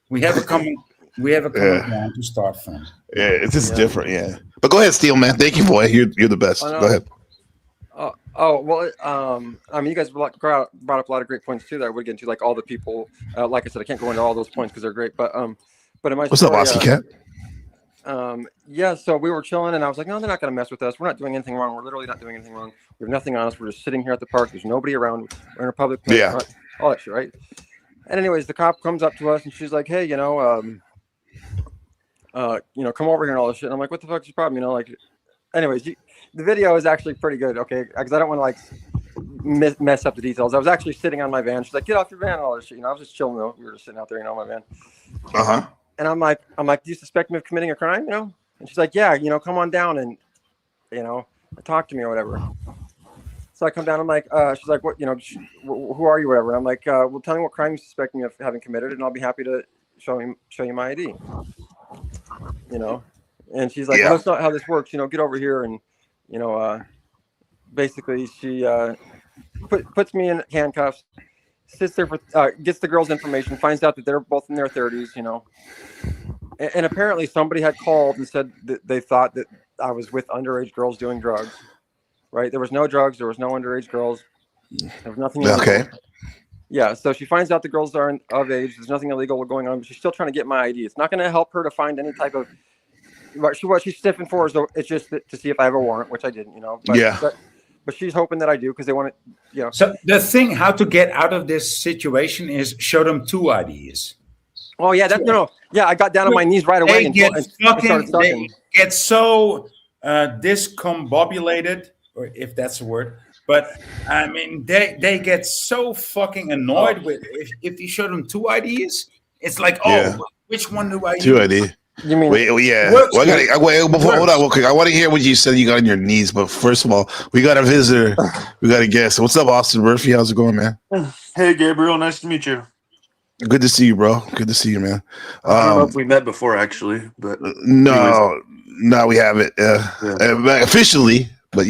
We have a common ground to start from. Yeah, it's just different. Yeah, but go ahead, Steel Man. Thank you, boy. You're the best. Go ahead. I mean, you guys brought up a lot of great points too that I would get into, like all the people. Like I said, I can't go into all those points because they're great, but in my what's up, Aussie Cat? Yeah, so we were chilling, and I was like, no, they're not going to mess with us. We're not doing anything wrong. We're literally not doing anything wrong. We have nothing on us. We're just sitting here at the park. There's nobody around. We're in a public place. Yeah. All that shit, right? And anyways, the cop comes up to us, and she's like, hey, you know, come over here and all this shit. And I'm like, what the fuck's your problem? You know, like, anyways, the video is actually pretty good, okay? Because I don't want to, like, mess up the details. I was actually sitting on my van. She's like, get off your van and all this shit. You know, I was just chilling, though. We were just sitting out there, you know, on my van. Uh-huh. And I'm like, do you suspect me of committing a crime, you know? And she's like, yeah, you know, come on down and, you know, talk to me or whatever. So I come down, I'm like, she's like, what, you know, who are you, whatever. And I'm like, well, tell me what crime you suspect me of having committed, and I'll be happy to show you my ID. You know? And she's like, well, that's not how this works, you know, get over here. And, you know, basically she puts me in handcuffs, sits there for gets the girls' information, finds out that they're both in their 30s, you know. And apparently somebody had called and said that they thought that I was with underage girls doing drugs. Right? There was no drugs, there was no underage girls. There was nothing illegal. Okay. Yeah, so she finds out the girls are of age, there's nothing illegal going on, but she's still trying to get my ID. It's not going to help her to find any type of what she's sniffing for it's just to see if I have a warrant, which I didn't, you know. But she's hoping that I do because they want to, you know. So the thing how to get out of this situation is show them 2 IDs. Oh yeah, I got down on my knees right away and started talking. They get so discombobulated, or if that's a word. But I mean, they get so fucking annoyed with if you show them 2 IDs, it's like, which one do I use? 2 ID. You mean? Wait, yeah. Well, hold on, real quick. I want to hear what you said. You got on your knees, but first of all, we got a visitor. We got a guest. What's up, Austin Murphy? How's it going, man? Hey, Gabriel. Nice to meet you. Good to see you, bro. Good to see you, man. I don't know if we met before, actually, but no, we haven't officially. But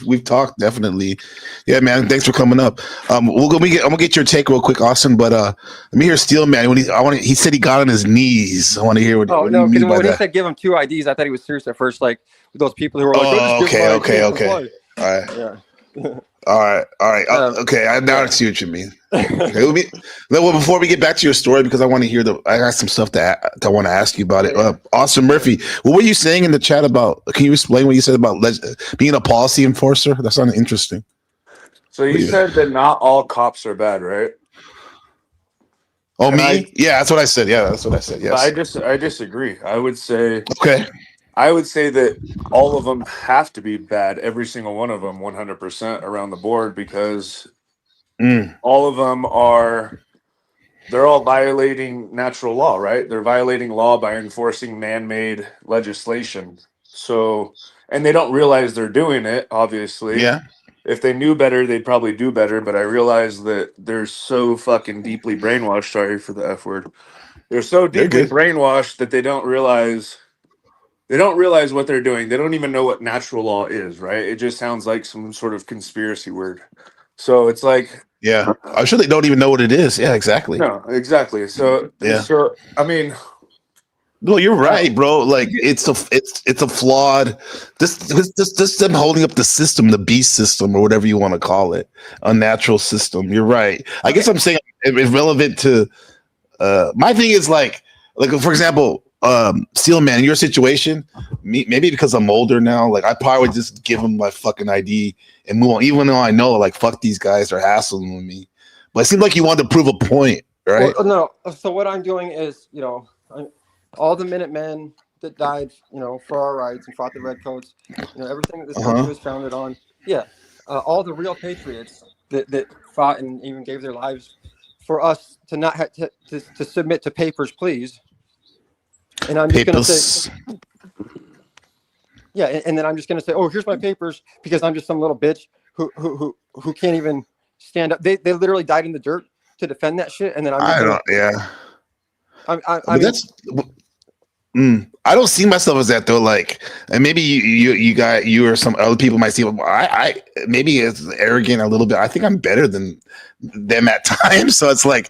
we've talked definitely. Yeah, man. Thanks for coming up. I'm gonna get your take real quick, Austin. But let me hear Steel Man. He said he got on his knees. I want to hear what. Oh no, because when he said give him 2 IDs, I thought he was serious at first. Like those people who were like, okay. All right. Yeah. All right. Okay, I now see what you mean. Okay, before we get back to your story, because I got some stuff that I want to ask you about it. Austin Murphy, what were you saying in the chat about? Can you explain what you said about being a policy enforcer? That sounded interesting. So you said that not all cops are bad, right? Oh, me? Yeah, that's what I said. Yeah, that's what I said. Yes. I disagree. I would say that all of them have to be bad, every single one of them, 100% around the board, because all of them are they're all violating natural law, right? They're violating law by enforcing man-made legislation. So, and they don't realize they're doing it, obviously. Yeah. If they knew better, they'd probably do better, but I realize that they're so fucking deeply brainwashed, sorry for the F word. They're so They're deeply good. brainwashed that they don't realize what they're doing. They don't even know what natural law is, right? It just sounds like some sort of conspiracy word. So it's like, Yeah. I'm sure they don't even know what it is. Yeah, exactly. no, exactly. So, Yeah. I mean, No, you're right, bro. Like it's a flawed this them holding up the system, the beast system, or whatever you want to call it, unnatural system. You're right. I guess I'm saying it's relevant to my thing is like for example, Steel Man, in your situation, maybe because I'm older now, like I probably would just give him my fucking ID and move on, even though I know like fuck these guys are hassling with me. But it seemed like you wanted to prove a point, right? Well, no. So what I'm doing is, all the Minutemen that died, for our rights and fought the Redcoats, everything that this country was founded on. Yeah, all the real patriots that fought and even gave their lives for us to not have to submit to papers, please. And I'm just going to say, yeah, and then I'm just going to say, oh, here's my papers, because I'm just some little bitch who can't even stand up. They literally died in the dirt to defend that shit, and then I don't see myself as that though. Like, and maybe you or some other people might see. I maybe it's arrogant a little bit. I think I'm better than them at times. So it's like,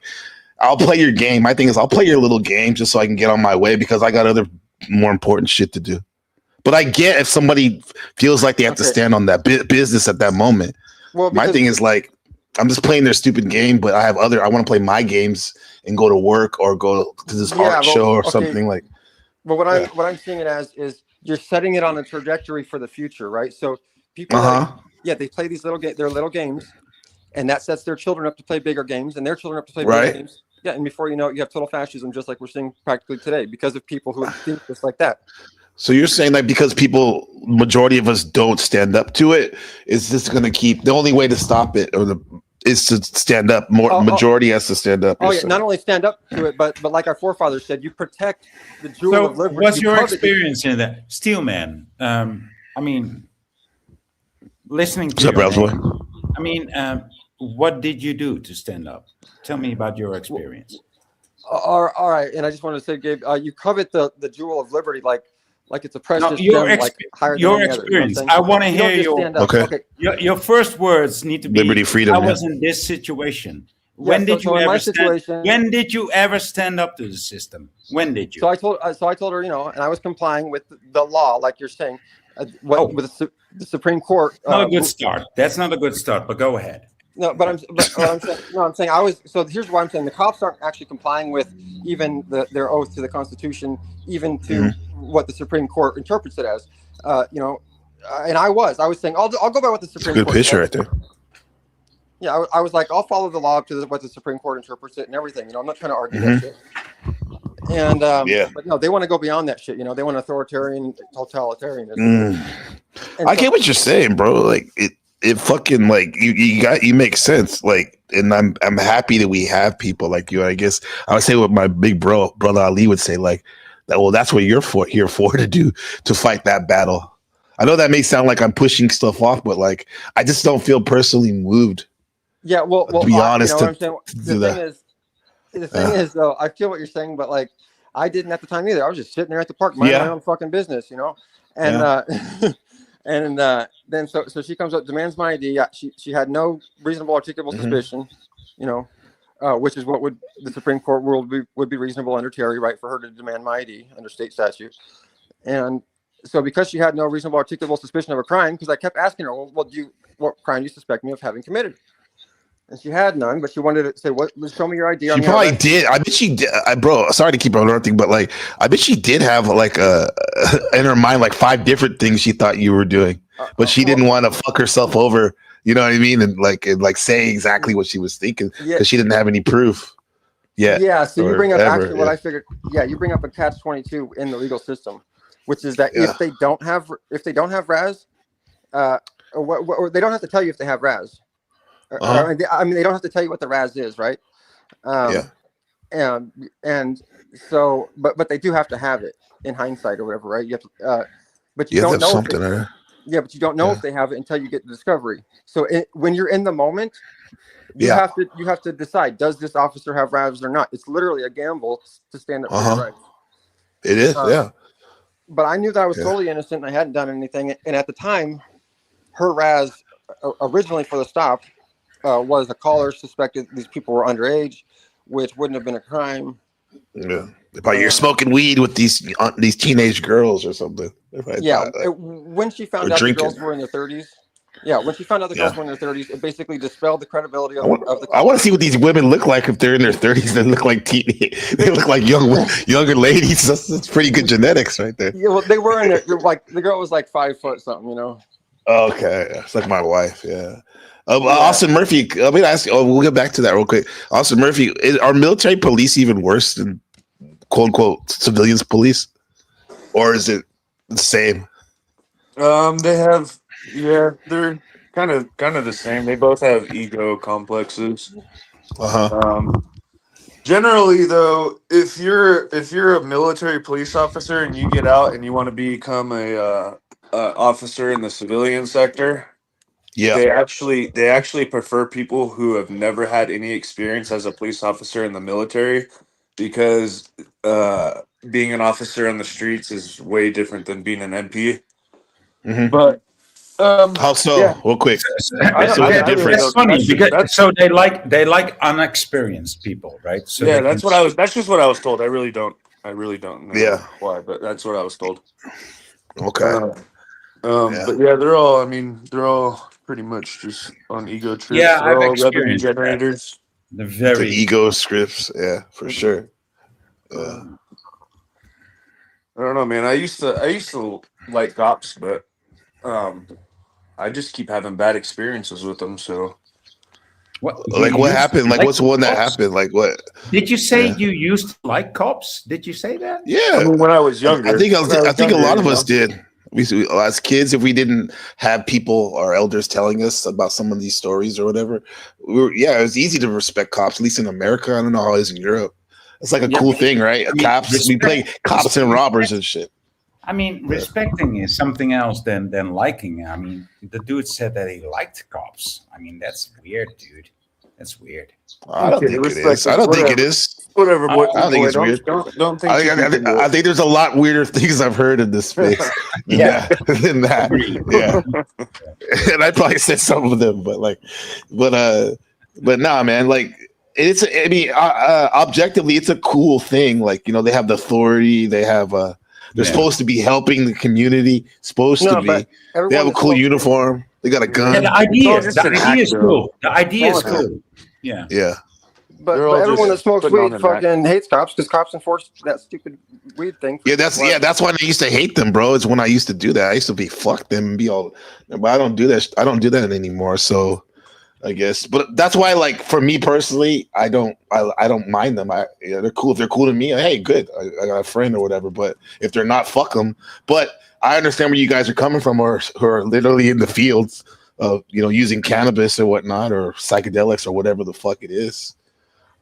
I'll play your game. My thing is, I'll play your little game just so I can get on my way because I got other more important shit to do. But I get if somebody feels like they have to stand on that business at that moment. Well, my thing is like, I'm just playing their stupid game, but I want to play my games and go to work or go to this art show or something like. Well, what I'm seeing it as is you're setting it on a trajectory for the future, right? So people, they play these their little games, and that sets their children up to play bigger games, and their children up to play bigger games. Yeah, and before you know it, you have total fascism, just like we're seeing practically today, because of people who think just like that. So you're saying that because majority of us don't stand up to it, is this going to keep the only way to stop it is to stand up? Majority has to stand up. Oh yeah, not only stand up to it, but like our forefathers said, you protect the jewel of liberty. What's your experience in that, Steelman? I mean, listening to what did you do to stand up? Tell me about your experience. All right, and I just wanted to say, Gabe, you covet the jewel of liberty like it's a precious your higher your than experience. I want to hear your first words need to be liberty, freedom. I was in this situation. When did you ever stand up to the system? When did you? So I told her, and I was complying with the law, like you're saying, with the Supreme Court. Not a good start. That's not a good start. But go ahead. No, I'm saying I was. So here's why I'm saying the cops aren't actually complying with even their oath to the Constitution, even to what the Supreme Court interprets it as. And I was saying I'll go by what the Supreme Court. Good picture right there. Yeah, I was like, I'll follow the law up to what the Supreme Court interprets it and everything. I'm not trying to argue that shit. And but no, they want to go beyond that shit. They want authoritarian, totalitarianism. I get what you're saying, bro. Like it fucking like you make sense. Like, and I'm happy that we have people like you. I guess I would say what my big brother Ali would say, like that. Well, that's what you're here for to fight that battle. I know that may sound like I'm pushing stuff off, but like I just don't feel personally moved. Yeah, well, to be honest, the thing is, though, I feel what you're saying, but like I didn't at the time either. I was just sitting there at the park, minding my own fucking business, and then so she comes up, demands my ID. She had no reasonable articulable suspicion, which is what the Supreme Court ruled would be reasonable under Terry, right, for her to demand my ID under state statute. And so because she had no reasonable articulable suspicion of a crime, because I kept asking her, what crime do you suspect me of having committed? And she had none, but she wanted to say, show me your ID. She probably did. I bet she did. Bro, sorry to keep on interrupting, but like, I bet she did have like in her mind, like 5 different things she thought you were doing, but she didn't want to fuck herself over. You know what I mean? And like say exactly what she was thinking because she didn't have any proof. Yeah. So you bring up what I figured. Yeah. You bring up a catch-22 in the legal system, which is that if they don't have RAS, or they don't have to tell you if they have RAS. I mean, they don't have to tell you what the RAS is, right? and so, but they do have to have it in hindsight or whatever, right? You have to, but you You have to don't have know something, right? yeah, but you don't know Yeah. if they have it until you get the discovery. So when you're in the moment, you Yeah. have to decide, does this officer have RAVs or not? It's literally a gamble to stand up for your rights. It is, yeah. But I knew that I was Yeah. totally innocent and I hadn't done anything. And at the time, her RAS originally for the stop was a caller suspected these people were underage, which wouldn't have been a crime. Yeah. But you're smoking weed with these teenage girls or something. Yeah. When she found out the girls were in their 30s. Yeah, when she found out the girls were in their 30s, it basically dispelled the credibility of the I want to see what these women look like if they're in their 30s. They look like they look like younger ladies. That's pretty good genetics right there. Yeah, well, they were in there. Like the girl was like 5 foot something, you know. Okay, it's like my wife. Yeah. Austin Murphy. Let me ask you. We'll get back to that real quick. Austin Murphy, are military police even worse than quote unquote civilians police, or is it the same? They have, they're kind of the same. They both have ego complexes. Generally, though, if you're a military police officer and you get out and you want to become a officer in the civilian sector, they actually prefer people who have never had any experience as a police officer in the military, because being an officer on the streets is way different than being an MP. But how so? Yeah. Real quick. That's funny because they like unexperienced people, right? So yeah, that's just what I was told. I really don't know why, but that's what I was told. Okay. But yeah, they're all pretty much just on ego trips. Yeah, they're I've all experienced revenue generators. They're very the ego scripts. Yeah, for sure. Yeah. I don't know, man. I used to like cops, but I just keep having bad experiences with them. So, what happened? Like, what's the one that happened? Like, what? Did you say you used to like cops? Did you say that? Yeah, I mean, when I was younger, I think a lot of us did. As kids, if we didn't have people or elders telling us about some of these stories or whatever, it was easy to respect cops. At least in America, I don't know how it is in Europe. It's like a cool thing, right? Cops, we play cops and robbers and shit. I mean, respecting is something else than liking. I mean, the dude said that he liked cops. I mean, that's weird, dude. That's weird. I don't think it is. I don't think it is. Whatever, boy. I don't think it's weird. Don't think. I think there's a lot weirder things I've heard in this space than that. Yeah, and I probably said some of them, but nah, man. Like, it's. I mean, objectively, it's a cool thing. Like, they have the authority. They have. They're supposed to be helping the community. Supposed to be. They have a cool uniform. They got a gun. Yeah, the idea is cool. The idea is cool. Yeah. Yeah. But everyone that smokes weed fucking hates cops because cops enforce that stupid weed thing. That's why I used to hate them, bro. It's when I used to do that. I used to be fuck them and be all, but I don't do that. I don't do that anymore. So I guess, but that's why, like, for me personally, I don't mind them. They're cool. If they're cool to me, hey, good. I got a friend or whatever. But if they're not, fuck them. But I understand where you guys are coming from, or who are literally in the fields of, using cannabis or whatnot, or psychedelics or whatever the fuck it is.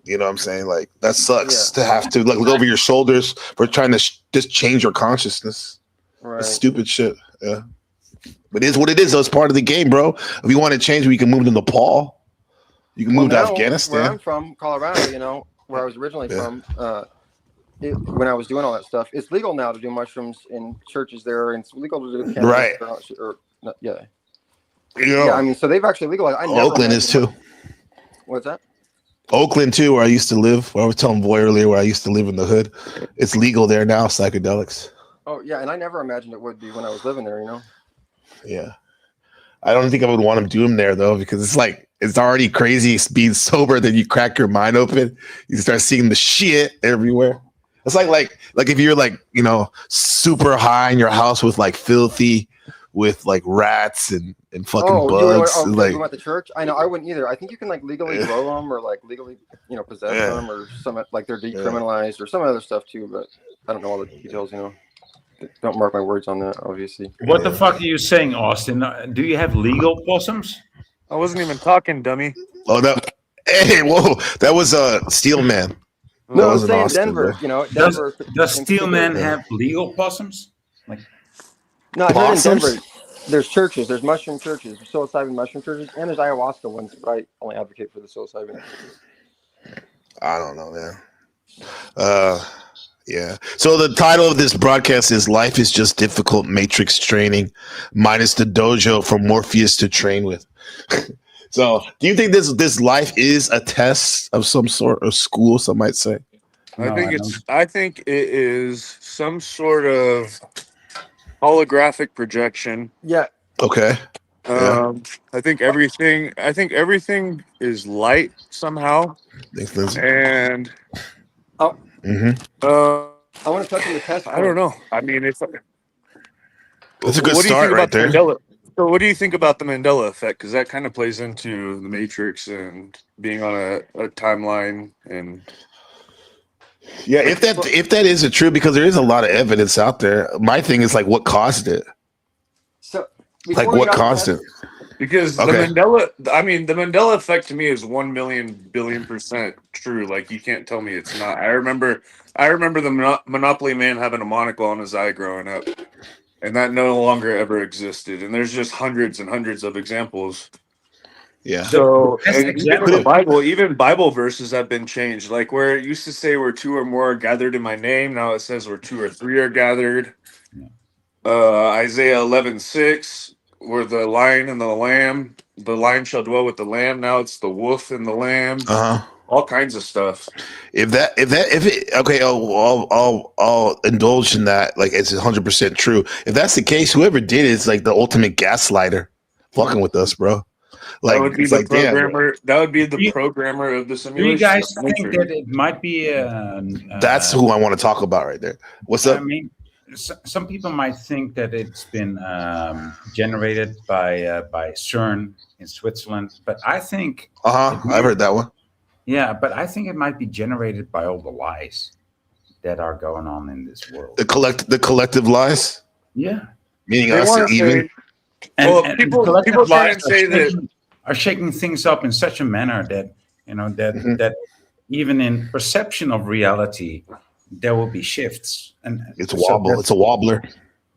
You know what I'm saying? Like, that sucks to have to look over your shoulders for trying to just change your consciousness. Right. It's stupid shit. Yeah. But it is what it is. So it's part of the game, bro. If you want to change, we can move to Nepal. You can move to Afghanistan. Where I'm from, Colorado, where I was originally from, when I was doing all that stuff, it's legal now to do mushrooms in churches there, and it's legal to do cannabis. Right. Yeah, I mean, so they've actually legalized. Oakland is too. What's that? Oakland too, where I used to live. Where I was telling Boy earlier, where I used to live in the hood. It's legal there now, psychedelics. Oh yeah, and I never imagined it would be when I was living there. Yeah, I don't think I would want to do them there though, because it's already crazy being sober. Then you crack your mind open, you start seeing the shit everywhere. It's like if you're super high in your house with filthy, with rats and fucking bugs. You went to church? I know, I wouldn't either. I think you can legally grow them or legally possess them, or some they're decriminalized or some other stuff too. But I don't know all the details. Don't mark my words on that, obviously. What the fuck are you saying, Austin? Do you have legal possums? I wasn't even talking, dummy. Oh, hey, whoa, that was Steel Man. That No, I'm was in saying Austin, Denver. bro. You know, Does Denver. does in particular. Steelman have legal possums? Like, No, I heard in Possums? Denver, there's churches. There's mushroom churches, there's psilocybin mushroom churches, and there's ayahuasca ones. But I only advocate for the psilocybin activity. I don't know, man. Yeah. So the title of this broadcast is "Life is Just Difficult Matrix Training, minus the dojo for Morpheus to train with." So, do you think this life is a test of some sort of school? Some might say. I no, think I don't. I think it is some sort of holographic projection. Yeah. Okay. Yeah. I think everything is light somehow, Thanks, Lindsay. and Oh, Mm-hmm. I want to touch on the test I don't point. know. I mean, it's That's a good what do you start think right about the there. Mandela? So, what do you think about the Mandela effect? Because that kind of plays into the Matrix and being on a timeline, and Yeah, like, if that isn't true, because there is a lot of evidence out there. My thing is like, what caused it? So Like, before we what get off the caused it? test, because Okay. the Mandela effect to me is 1,000,000,000,000% true. Like, you can't tell me it's not. I remember the Monopoly man having a monocle on his eye growing up, and that no longer ever existed. And there's just hundreds and hundreds of examples. Yeah. So, Best and example. even Bible verses have been changed. Like where it used to say where two or more are gathered in my name, now it says where two or three are gathered. Isaiah 11:6, where the lion and the lion shall dwell with the lamb. Now it's the wolf and the lamb. Uh huh. All kinds of stuff. If it okay, I'll indulge in that. Like, it's 100% true. If that's the case, whoever did it is like the ultimate gaslighter, fucking with us, bro. That Like, would be it's the like, damn, bro. programmer. That would be the Do you, programmer of the do you simulation. guys think that it might be? That's who I want to talk about right there. What's I up? mean, some people might think that it's been generated by CERN in Switzerland, but I think I've heard that one. yeah, but I think it might be generated by all the lies that are going on in this world. The collective lies, Yeah, meaning They us, want to even. say, well, people try and say that. Are shaking things up in such a manner that that even in perception of reality there will be shifts, and It's a wobble. It's a wobbler.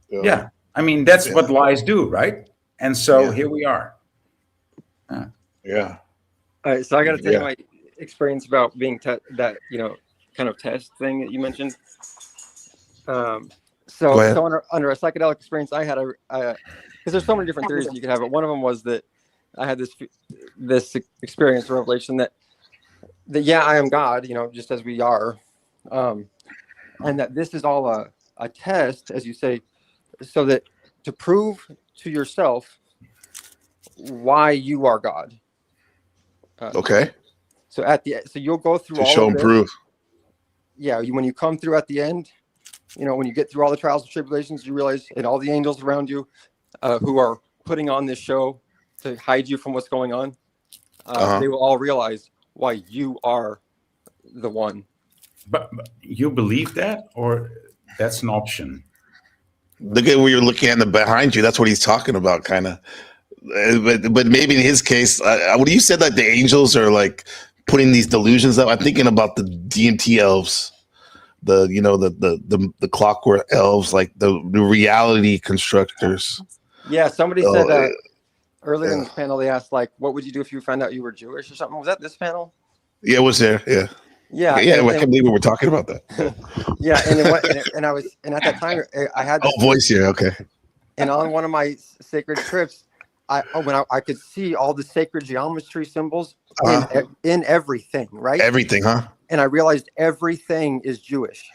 Yeah, I mean that's what lies do, right? And so here we are. Yeah. all right. So I got to tell you my experience about being that kind of test thing that you mentioned. So under a psychedelic experience, I had because there's so many different theories you could have, but one of them was that I had this experience, revelation that yeah, I am God, just as we are, and that this is all a test, as you say, so that to prove to yourself why you are God. Okay. So so you'll go through To all show of and this. prove. Yeah, when you come through at the end, when you get through all the trials and tribulations, you realize, and all the angels around you, who are putting on this show to hide you from what's going on, they will all realize why you are the one. But you believe that, or that's an option? Look at where you're looking at behind you. That's what he's talking about, kind of. But maybe in his case, when you said that the angels are like putting these delusions up, I'm thinking about the DMT elves, the clockwork elves, like the reality constructors. Yeah, somebody said earlier in this panel, they asked, like, what would you do if you found out you were Jewish or something? Was that this panel? Yeah, it was there. Yeah. Yeah. I can't believe we were talking about that. Yeah, and at that time I had this voice here. Okay. And on one of my sacred trips, I could see all the sacred geometry symbols in everything, right? Everything, huh? And I realized everything is Jewish.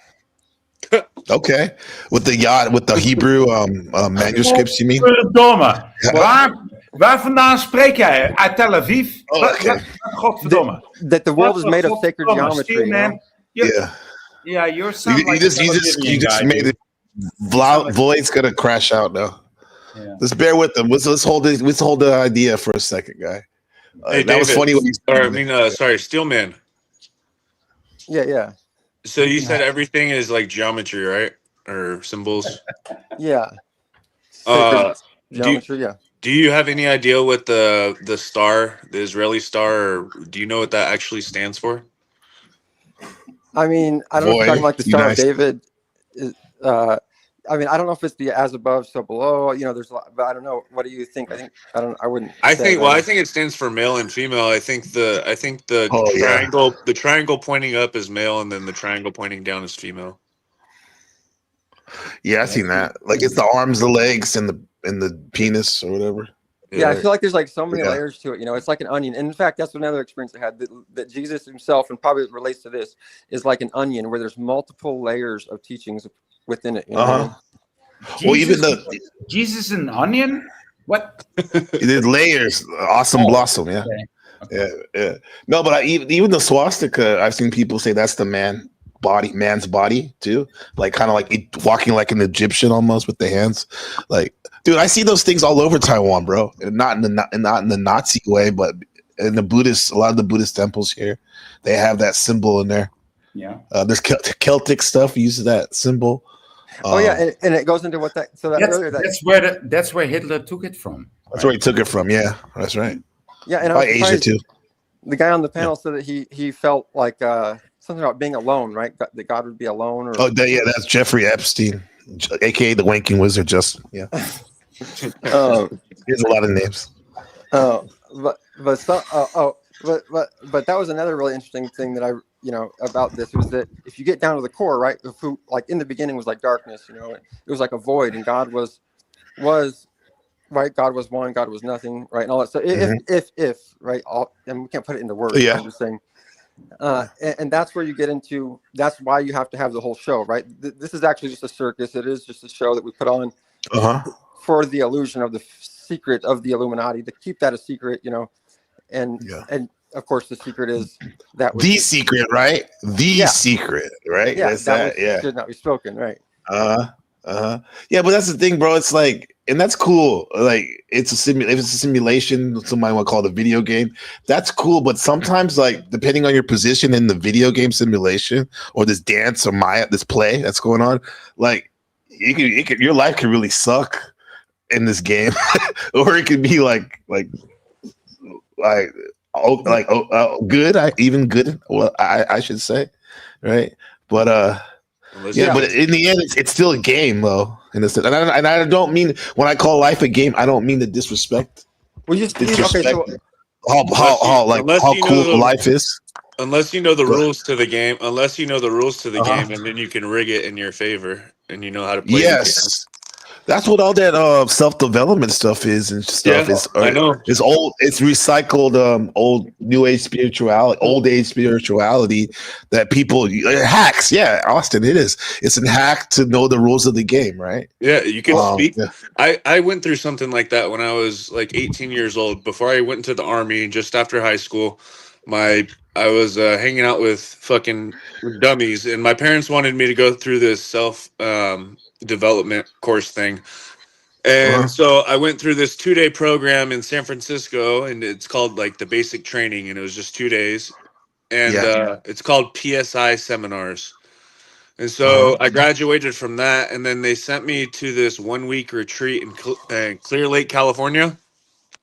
Okay. With the Hebrew manuscripts, you mean? Verdomme. Waar vandaan spreek jij? Uit Tel Aviv? Godverdomme. That the world is made of sacred geometry, man. Yeah, you're you just made it. Void's gonna crash out now. Yeah. Let's bear with them. Let's hold the idea for a second, guy. Hey, that was funny when sorry, Steelman. Yeah. So you said everything is like geometry, right? Or symbols? Yeah. Geometry, yeah. Do you have any idea what the star, the Israeli star, or do you know what that actually stands for? I mean, I don't know if you're Boy, talking like the you Star of nice. David. I mean, I don't know if it's the as above, so below. You know, there's a lot, but I don't know. What do you think? I don't. I wouldn't. I say think. that. Well, I think it stands for male and female. I think the Oh yeah, triangle pointing up is male, and then the triangle pointing down is female. yeah. I seen that. Like it's the arms, the legs, and the penis or whatever. Yeah, I Right. feel like there's like so many Yeah. layers to it. You know, it's like an onion. And in fact, that's another experience I had that Jesus himself, and probably relates to this, is like an onion where there's multiple layers of teachings within it. You know what I mean? Well, even Jesus an onion? What? There's layers. Awesome blossom. Yeah. Okay. Yeah. No, but even the swastika, I've seen people say that's the man's body too. Like kind of like walking like an Egyptian almost with the hands. Like, dude, I see those things all over Taiwan, bro. And not in the Nazi way, but in the Buddhist, a lot of the Buddhist temples here, they have that symbol in there. Yeah. There's Celtic stuff uses that symbol. Oh yeah, and it goes into what that. So that that's where Hitler took it from. That's where he took it from. Yeah, that's right. Yeah, and by Asia too. The guy on the panel said that he felt like something about being alone, right? That God would be alone. Or That's Jeffrey Epstein, aka the Wanking Wizard. Just yeah. He has a lot of names. But that was another really interesting thing that I about this was that if you get down to the core, right, of who, like in the beginning was like darkness, it was like a void, and God was right, God was one, God was nothing, right, and all that. So if right, and we can't put it into words. Yeah. I'm just saying. And that's where you get into. That's why you have to have the whole show, right? This is actually just a circus. It is just a show that we put on for the illusion of the secret of the Illuminati, to keep that a secret, and of course the secret is that the secret, right? The secret, right? Yeah, that's that yeah. should not be spoken, right? Yeah, but that's the thing, bro. It's like, and that's cool. Like if it's a simulation, somebody might call it a video game. That's cool, but sometimes, like, depending on your position in the video game simulation or this dance or this play that's going on, like your life could really suck in this game, or it could be good, even good. Well, I should say, right? But but in the end, it's still a game, though. And I don't mean, when I call life a game, I don't mean to disrespect. Well, how cool life is. Unless you know the rules to the game, and then you can rig it in your favor, and you know how to play. Yes. That's what all that self-development stuff is and stuff. I know. It's old. It's recycled old new age spirituality, old age spirituality that people hacks. Yeah, Austin, it is. It's a hack to know the rules of the game, right? Yeah, you can speak. Yeah. I went through something like that when I was like 18 years old. Before I went into the army, just after high school, I was hanging out with fucking dummies, and my parents wanted me to go through this development course thing, and so I went through this 2-day program in San Francisco, and it's called like the basic training, and it was just 2 days, and it's called PSI seminars. And so I graduated from that, and then they sent me to this 1-week retreat in Clear Lake, California.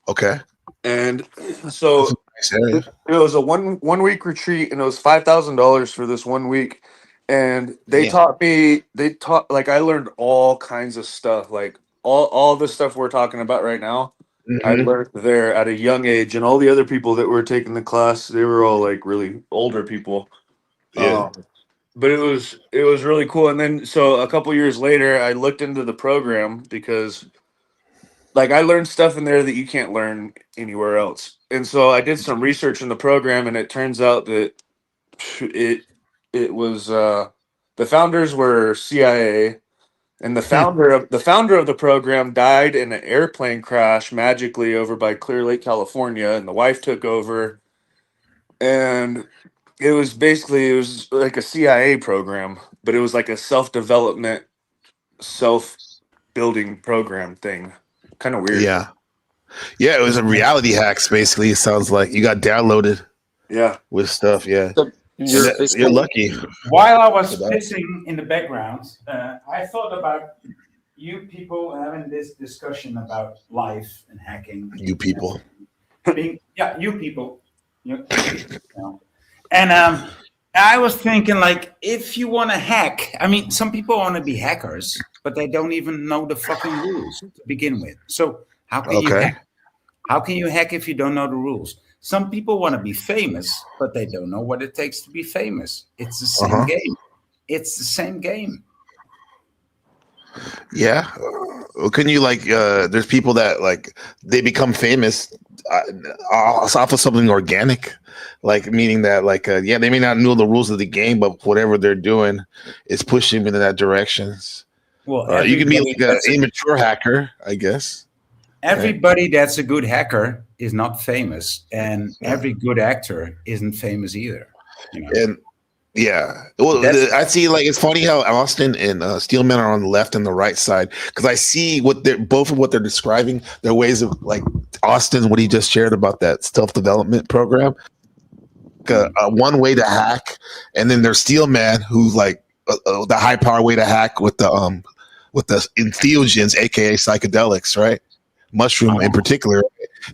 Okay. And so it was a one week retreat, and it was $5,000 for this 1 week. And they taught like, I learned all kinds of stuff, like all the stuff we're talking about right now. I learned there at a young age, and all the other people that were taking the class, they were all like really older people. But it was really cool. And then so a couple years later, I looked into the program because, like, I learned stuff in there that you can't learn anywhere else. And so I did some research in the program, and it turns out that it was the founders were CIA, and the founder of the program died in an airplane crash magically over by Clear Lake, California, and the wife took over. And it was like a CIA program, but it was like a self-development, self-building program thing. Kind of weird. Yeah, it was a reality hacks. Basically, it sounds like you got downloaded. Yeah, with stuff. Yeah, you're lucky. While I was pissing in the background, I thought about you people having this discussion about life and hacking. You people. You people. And I was thinking, like, if you want to hack, I mean, some people want to be hackers, but they don't even know the fucking rules to begin with. So how can you Okay. hack? How can you hack if you don't know the rules? Some people want to be famous, but they don't know what it takes to be famous. It's the same game. It's the same game. Yeah. Can you like? There's people that like they become famous off of something organic, like meaning that like yeah, they may not know the rules of the game, but whatever they're doing is pushing them in that directions. Well, You can be everybody like an immature hacker, I guess. everybody that's a good hacker is not famous, and every good actor isn't famous either. You know, And yeah, well, That's I see. Like it's funny how Austin and Steelman are on the left and the right side because I see what they're both of what they're describing. Their ways of like Austin, what he just shared about that self development program. One way to hack, and then there's Steelman, who's like the high power way to hack with the entheogens, aka psychedelics, right? Mushroom in particular.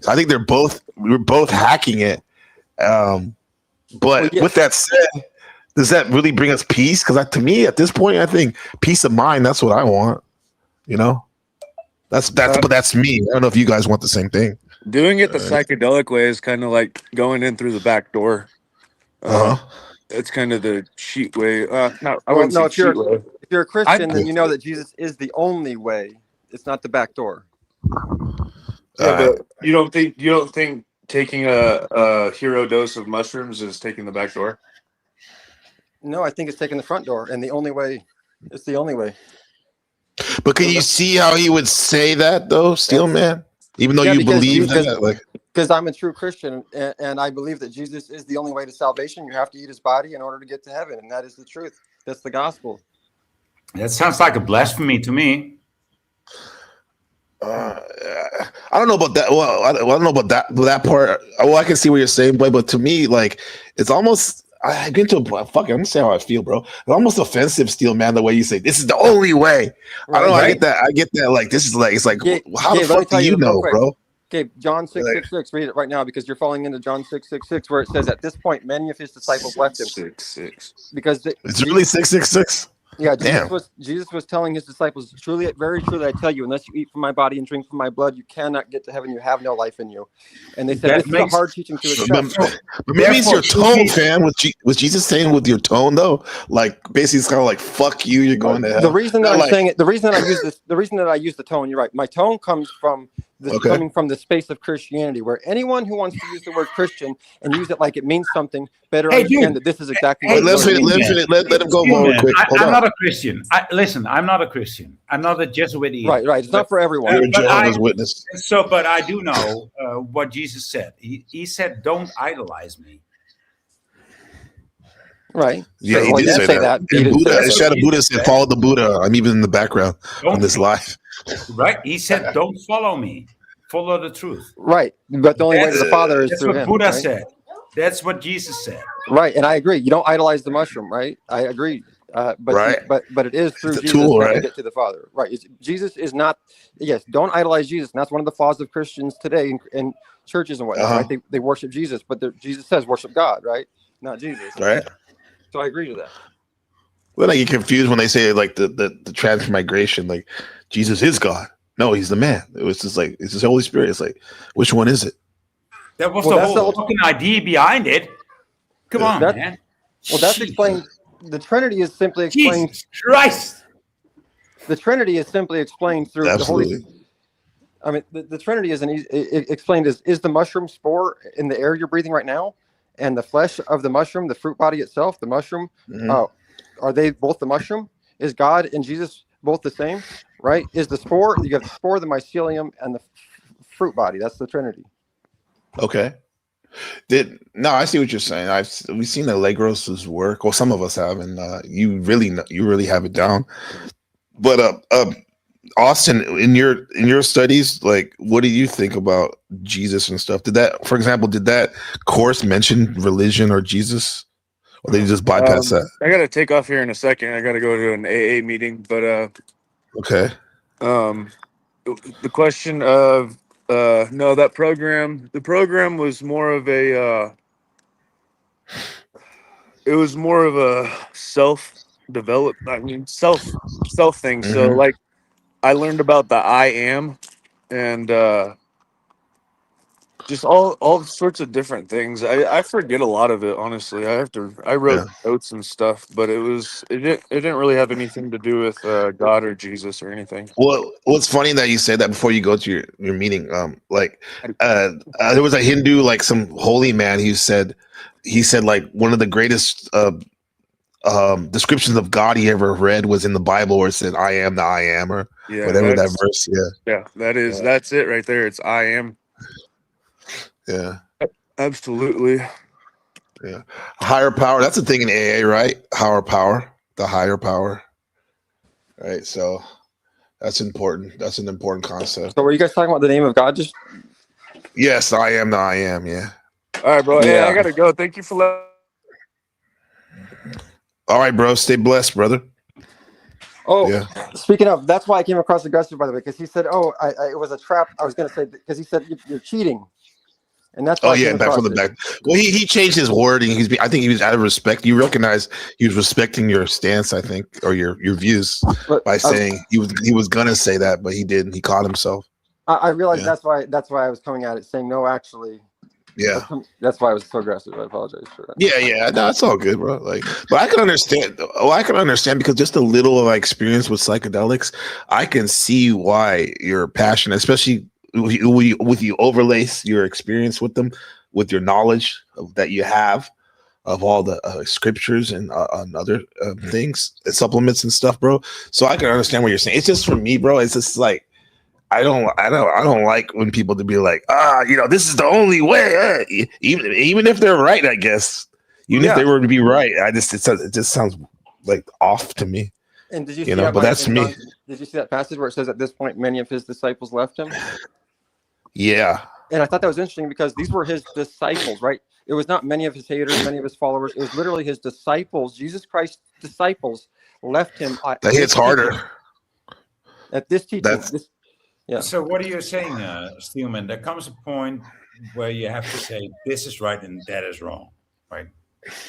So I think we're both hacking it. But with that said, does that really bring us peace? Because to me, at this point, I think peace of mind. That's what I want. You know, but that's me. I don't know if you guys want the same thing. Doing it the psychedelic way is kind of like going in through the back door. It's kind of the cheat way. No, I wouldn't say if you're cheat way. if you're a Christian, then you know that Jesus is the only way. It's not the back door. Yeah, but you don't think taking a hero dose of mushrooms is taking the back door? No, I think it's taking the front door, and the only way. It's the only way. But can you see how he would say that though, Steelman? Even though you believe that, like, because I'm a true Christian, and I believe that Jesus is the only way to salvation. You have to eat his body in order to get to heaven, and that is the truth. That's the gospel. That sounds like a blasphemy to me. I don't know about that. Well, I don't know about that part. Well, I can see what you're saying, but to me, like, it's almost. I get into a fucking. I'm saying how I feel, bro. It's almost offensive, Steelman, the way you say this is the only way. I don't know. Right. I get that. Like, this is like it's like how the Gabe, fuck do you know, bro? Okay, John 6:66. Read it right now because you're falling into John 6:66, where it says, "At this point, many of his disciples left him." 6:66. Because it's really 6:66. Yeah, Damn. Jesus was telling his disciples, "Truly, very truly, I tell you, unless you eat from my body and drink from my blood, you cannot get to heaven. You have no life in you." And they said, "This is a hard teaching to accept." But maybe it's your tone, fam. Was Jesus saying with your tone though? Like basically, it's kind of like "fuck you," you're going to hell. The reason that I'm saying it, the reason that I use this, the reason that I use the tone, you're right. My tone comes from coming from the space of Christianity, where anyone who wants to use the word Christian and use it like it means something better understand that this is exactly what let him go more quick. I'm not a Christian. Listen, I'm not a Christian. I'm not a Jesuit either. Right. It's not for everyone. You're a Jehovah's Witness. But I do know what Jesus said. He said, "Don't idolize me." Right. Yeah, he did say that. And Buddha said, "Follow the Buddha." I'm even in the background on this live. Right. He said, "Don't follow me. Follow the truth." Right. But the only way to the Father is through him. That's what Buddha said. That's what Jesus said. Right. And I agree. You don't idolize the mushroom, right? I agree. But it is through Jesus that you get to the Father. Right. Jesus is not. Yes. Don't idolize Jesus. And that's one of the flaws of Christians today in churches and whatnot. Right? They worship Jesus, but Jesus says worship God, right? Not Jesus. Right. So I agree to that. Well, I get confused when they say like the transmigration, like Jesus is God. No, he's the man. It was just like it's his Holy Spirit. It's like, which one is it? That was the whole fucking idea behind it. Come on, man. Well, that's explained. The Trinity is simply explained. Jesus Christ. The Trinity is simply explained through the Holy Spirit. I mean, the Trinity is explained as is the mushroom spore in the air you're breathing right now, and the flesh of the mushroom, the fruit body itself, the mushroom. Are they both the mushroom? Is God and Jesus both the same? Right? Is the spore, you have the spore, the mycelium, and the fruit body. That's the Trinity. Okay. No, I see what you're saying. We've seen Allegros's work. Well, some of us have, and you really have it down. But Austin, in your studies, like, what do you think about Jesus and stuff? Did that course mention religion or Jesus? Or they just bypass that? I gotta take off here in a second. I gotta go to an AA meeting, but okay. The question of no, that program. The program was more of a. it was more of a self thing. So Mm-hmm. like I learned about the I am and just all sorts of different things. I forget a lot of it, honestly. I Yeah. wrote notes and stuff, but it didn't really have anything to do with God or Jesus or anything. Well, what's funny that you said that before you go to your meeting. There was a Hindu, like some holy man. He said like one of the greatest descriptions of God he ever read was in the Bible, where it said, "I am the I am," or Yeah, whatever that verse. that's it right there. It's I am. Yeah, Absolutely. yeah. Higher power. That's the thing in AA, right? Higher power, the higher power, right? So that's important. That's an important concept. So were you guys talking about the name of God? Just Yes, I am the I am. Yeah. All right, bro. Hey, I yeah. gotta go. Thank you for letting. All right, bro. Stay blessed, brother. Oh, Yeah. speaking of, that's why I came across Augusta, by the way, because he said, "Oh, it was a trap." I was going to say because he said you're cheating, and that's Oh why I yeah, came back from across the it. back. Well, he changed his wording. I think he was out of respect. You recognize he was respecting your stance, I think, or your views But by saying he was gonna say that, but he didn't. He caught himself. I realized Yeah. that's why I was coming at it saying no, actually. Yeah. That's why I was so aggressive. I apologize for that. Yeah. No, it's all good, bro. Like, but I can understand. Oh, I can understand because just a little of my experience with psychedelics, I can see why you're passionate, especially with you overlace your experience with them, with your knowledge that you have of all the scriptures and other things, supplements and stuff, bro. So I can understand what you're saying. It's just for me, bro. It's just like I don't like when people to be like, this is the only way. Even if they're right, I guess. Even if they were to be right, it just sounds like off to me. And did you see But that's in me. John, did you see that passage where it says at this point many of his disciples left him? Yeah. And I thought that was interesting because these were his disciples, right? It was not many of his haters, many of his followers. It was literally his disciples, Jesus Christ's disciples, left him. That hits harder. At this teaching. Yeah. So what are you saying, Steelman? There comes a point where you have to say this is right and that is wrong, right?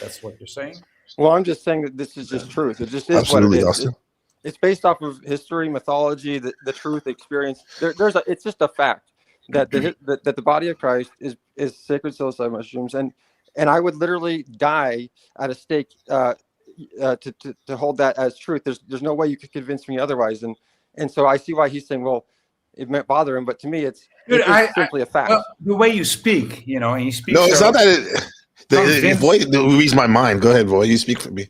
That's what you're saying? Well, I'm just saying that this is just truth. It just is Absolutely, what it is. Austin. It's based off of history, mythology, the truth, experience. It's just a fact that the body of Christ is sacred psilocybin mushrooms, and I would literally die at a stake to hold that as truth. There's no way you could convince me otherwise, and so I see why he's saying, well, it might bother him, but to me, it's simply a fact. Well, the way you speak, and you speak. No, it's not that. Void reads my mind. Go ahead, Void. You speak for me.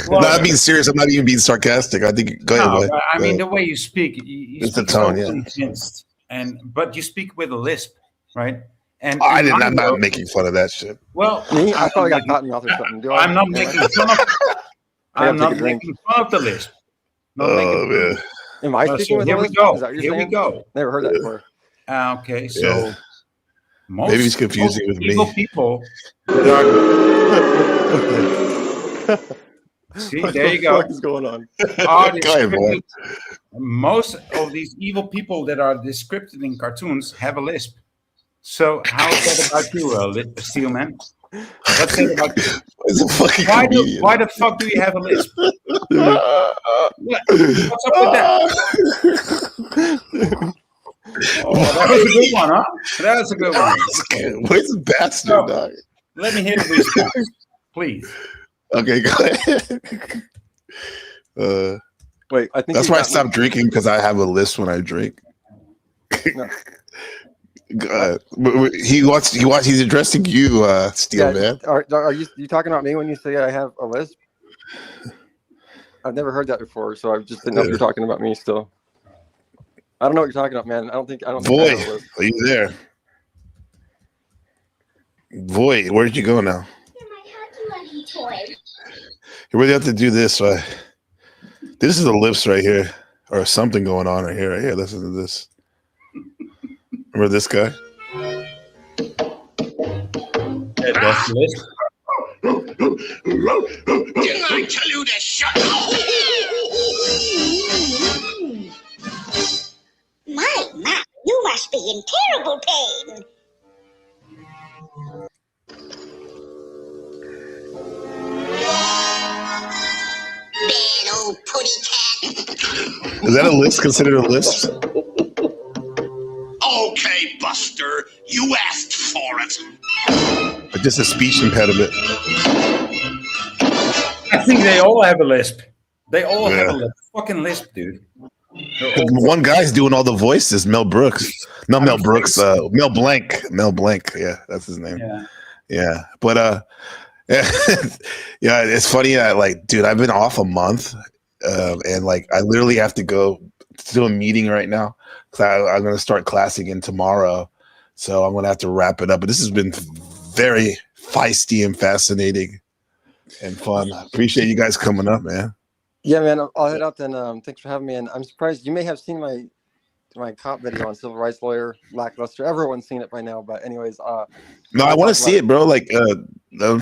Well, I'm not being serious. I'm not even being sarcastic. I think. Go ahead, Void. I mean, the way you speak, it's the tone, so convinced, but you speak with a lisp, right? And I'm not making fun of that shit. Well, me, I probably got cotton mouth or something. I'm not making fun of. I'm not making fun of the lisp. Man. Am I speaking with a lisp? Go. Is that what you're Here saying? we go. Never heard that before. Okay, so maybe he's confusing with evil me. People. See, what there you go. What is going on? Most of these evil people that are described in cartoons have a lisp. So how is that about you, Steelman? What's that about you? Why the fuck do you have a lisp? What's up with that? Oh, that was a good one, huh? That was a good one. Where's the bastard, dog? Let me hear the response, please. Okay, go ahead. Wait, I think that's why I stopped drinking, because I have a list when I drink. No. He's addressing you, Steel Man. Are you talking about me when you say I have a lisp? I've never heard that before, so I just didn't know if you're talking about me still. I don't know what you're talking about, man. I don't think Void, are you there? Void, where did you go now? You really have to do this. This is the lips right here, or something going on right here. Right here, listen to this. Remember this guy? Yeah, that's the list. Didn't I tell you to shut up? My, you must be in terrible pain. Is that a lisp? Considered a lisp? Okay, Buster, you asked for it. Or just a speech impediment? I think they all have a lisp. They all have Yeah. a lisp. Fucking lisp, dude. One guy's doing all the voices, Mel Brooks. No, I Mel mean, Brooks. Mel Blanc. Mel Blanc. Yeah, that's his name. Yeah. Yeah, but yeah, it's funny. Like, dude, I've been off a month, and like, I literally have to go to a meeting right now because I'm going to start class again tomorrow. So I'm going to have to wrap it up. But this has been very feisty and fascinating and fun. I appreciate you guys coming up, man. Yeah, man. I'll head out then. Thanks for having me. And I'm surprised you may have seen my cop video on civil rights lawyer lackluster. Everyone's seen it by now. But anyways, No, I I'll want to talk see about it, bro. Like,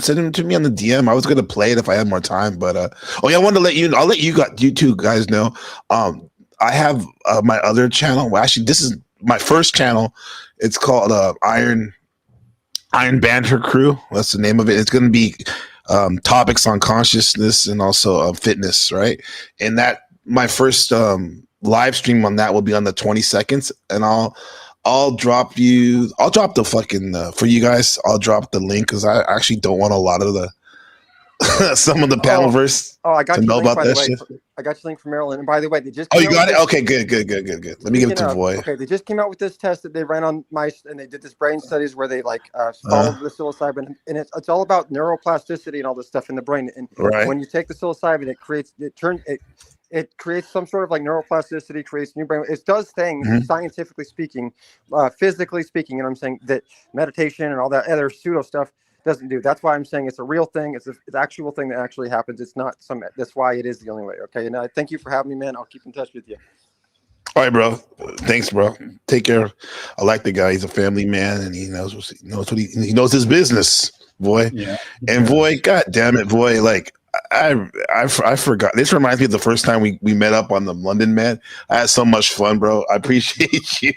send it to me on the DM. I was gonna play it if I had more time, but oh yeah, I wanted to let you. I'll let you two guys know. I have my other channel. Well, actually, this is my first channel. It's called Iron Banter Crew. That's the name of it. It's gonna be topics on consciousness and also fitness, right? And that my first live stream on that will be on the 22nd, and I'll drop the fucking for you guys. I'll drop the link because I actually don't want a lot of the some of the panelverse I got to your know link, about by the that way. shit. I got your link from Maryland. And by the way, they just Oh, came you out got with it? this- Okay, good. Let me give it to Voy. Okay, they just came out with this test that they ran on mice, and they did this brain studies where they followed the psilocybin, and it's all about neuroplasticity and all this stuff in the brain. And Right. when you take the psilocybin, it creates some sort of like neuroplasticity, creates new brain. It does things scientifically speaking, physically speaking. You know what I'm saying? That meditation and all that other pseudo stuff doesn't do. That's why I'm saying it's a real thing. It's an actual thing that actually happens. It's not some. That's why it is the only way. Okay, and I thank you for having me, man. I'll keep in touch with you. All right, bro. Thanks, bro. Take care. I like the guy. He's a family man, and he knows what he knows his business, Voy. Yeah. And Voy, god damn it, Voy. Like I forgot. This reminds me of the first time we met up on the London, man. I had so much fun, bro. I appreciate you.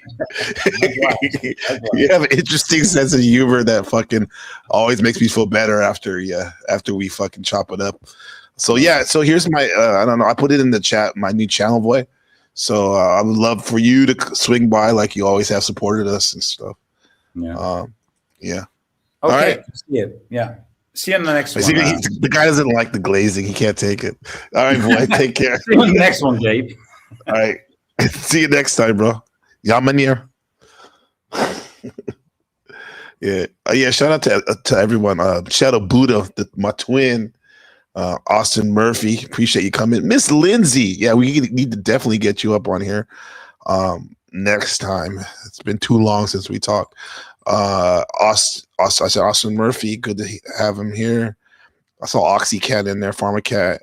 You have an interesting sense of humor that fucking always makes me feel better after we fucking chop it up. So yeah, so here's my I don't know. I put it in the chat, my new channel, Voy. So I would love for you to swing by like you always have supported us and stuff. Yeah. Yeah. Okay. All right. See it. Yeah. See you in the next one. The guy doesn't like the glazing. He can't take it. All right, boy. Take care. See you in the next one, Gabe. All right. See you next time, bro. Yamanir. Yeah. Yeah. Shout out to everyone. Shadow Buddha, my twin. Austin Murphy, appreciate you coming. Miss Lindsay, yeah, we need to definitely get you up on here next time. It's been too long since we talked. I said Austin Murphy, good to have him here. I saw Oxycat in there, Pharmacat.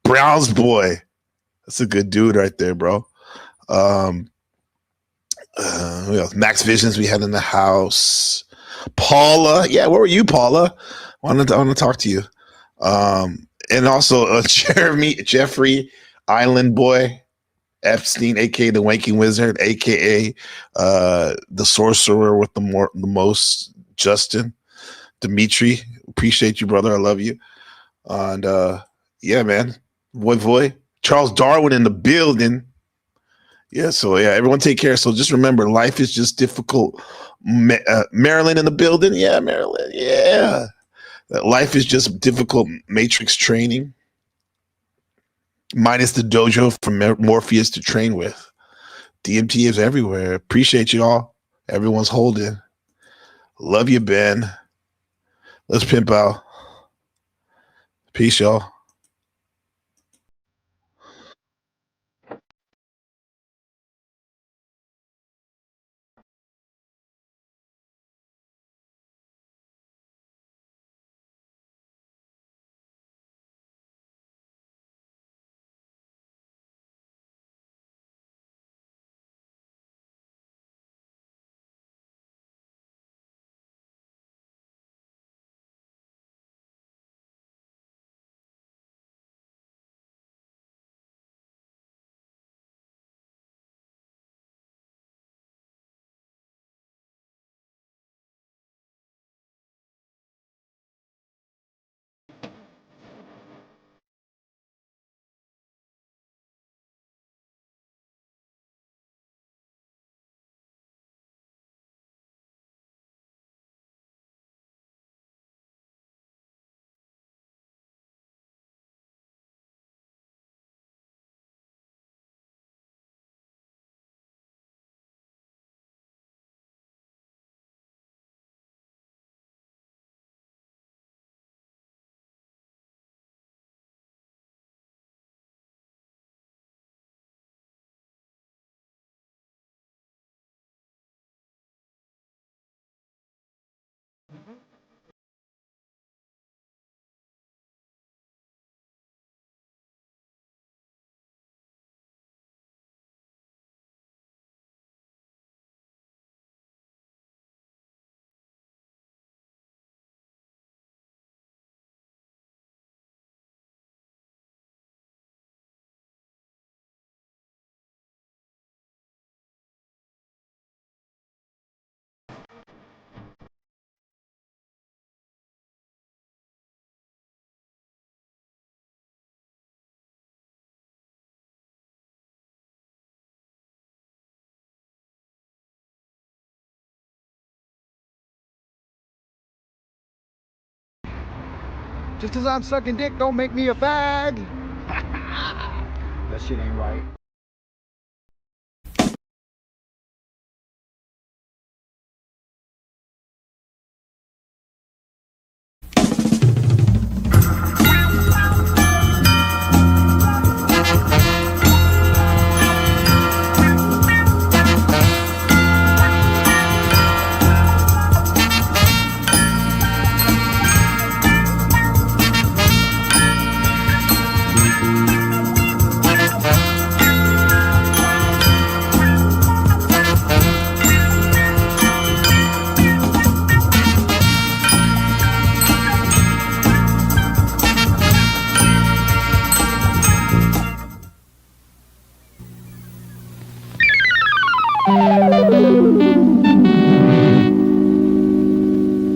Browns boy, that's a good dude right there, bro. Who else? Max Visions we had in the house. Paula, yeah, where were you, Paula? I want to talk to you. And also Jeffrey Island Boy Epstein, aka the Wanking Wizard, aka the Sorcerer with the most, Justin Dimitri. Appreciate you, brother. I love you. And yeah, man, Voy. Charles Darwin in the building. Yeah, so yeah, everyone take care. So just remember, life is just difficult. Maryland in the building. Yeah, Maryland. Yeah. Life is just difficult matrix training, minus the dojo from Morpheus to train with. DMT is everywhere. Appreciate you all. Everyone's holding. Love you, Ben. Let's pimp out. Peace, y'all. Just because I'm sucking dick don't make me a fag. That shit ain't right.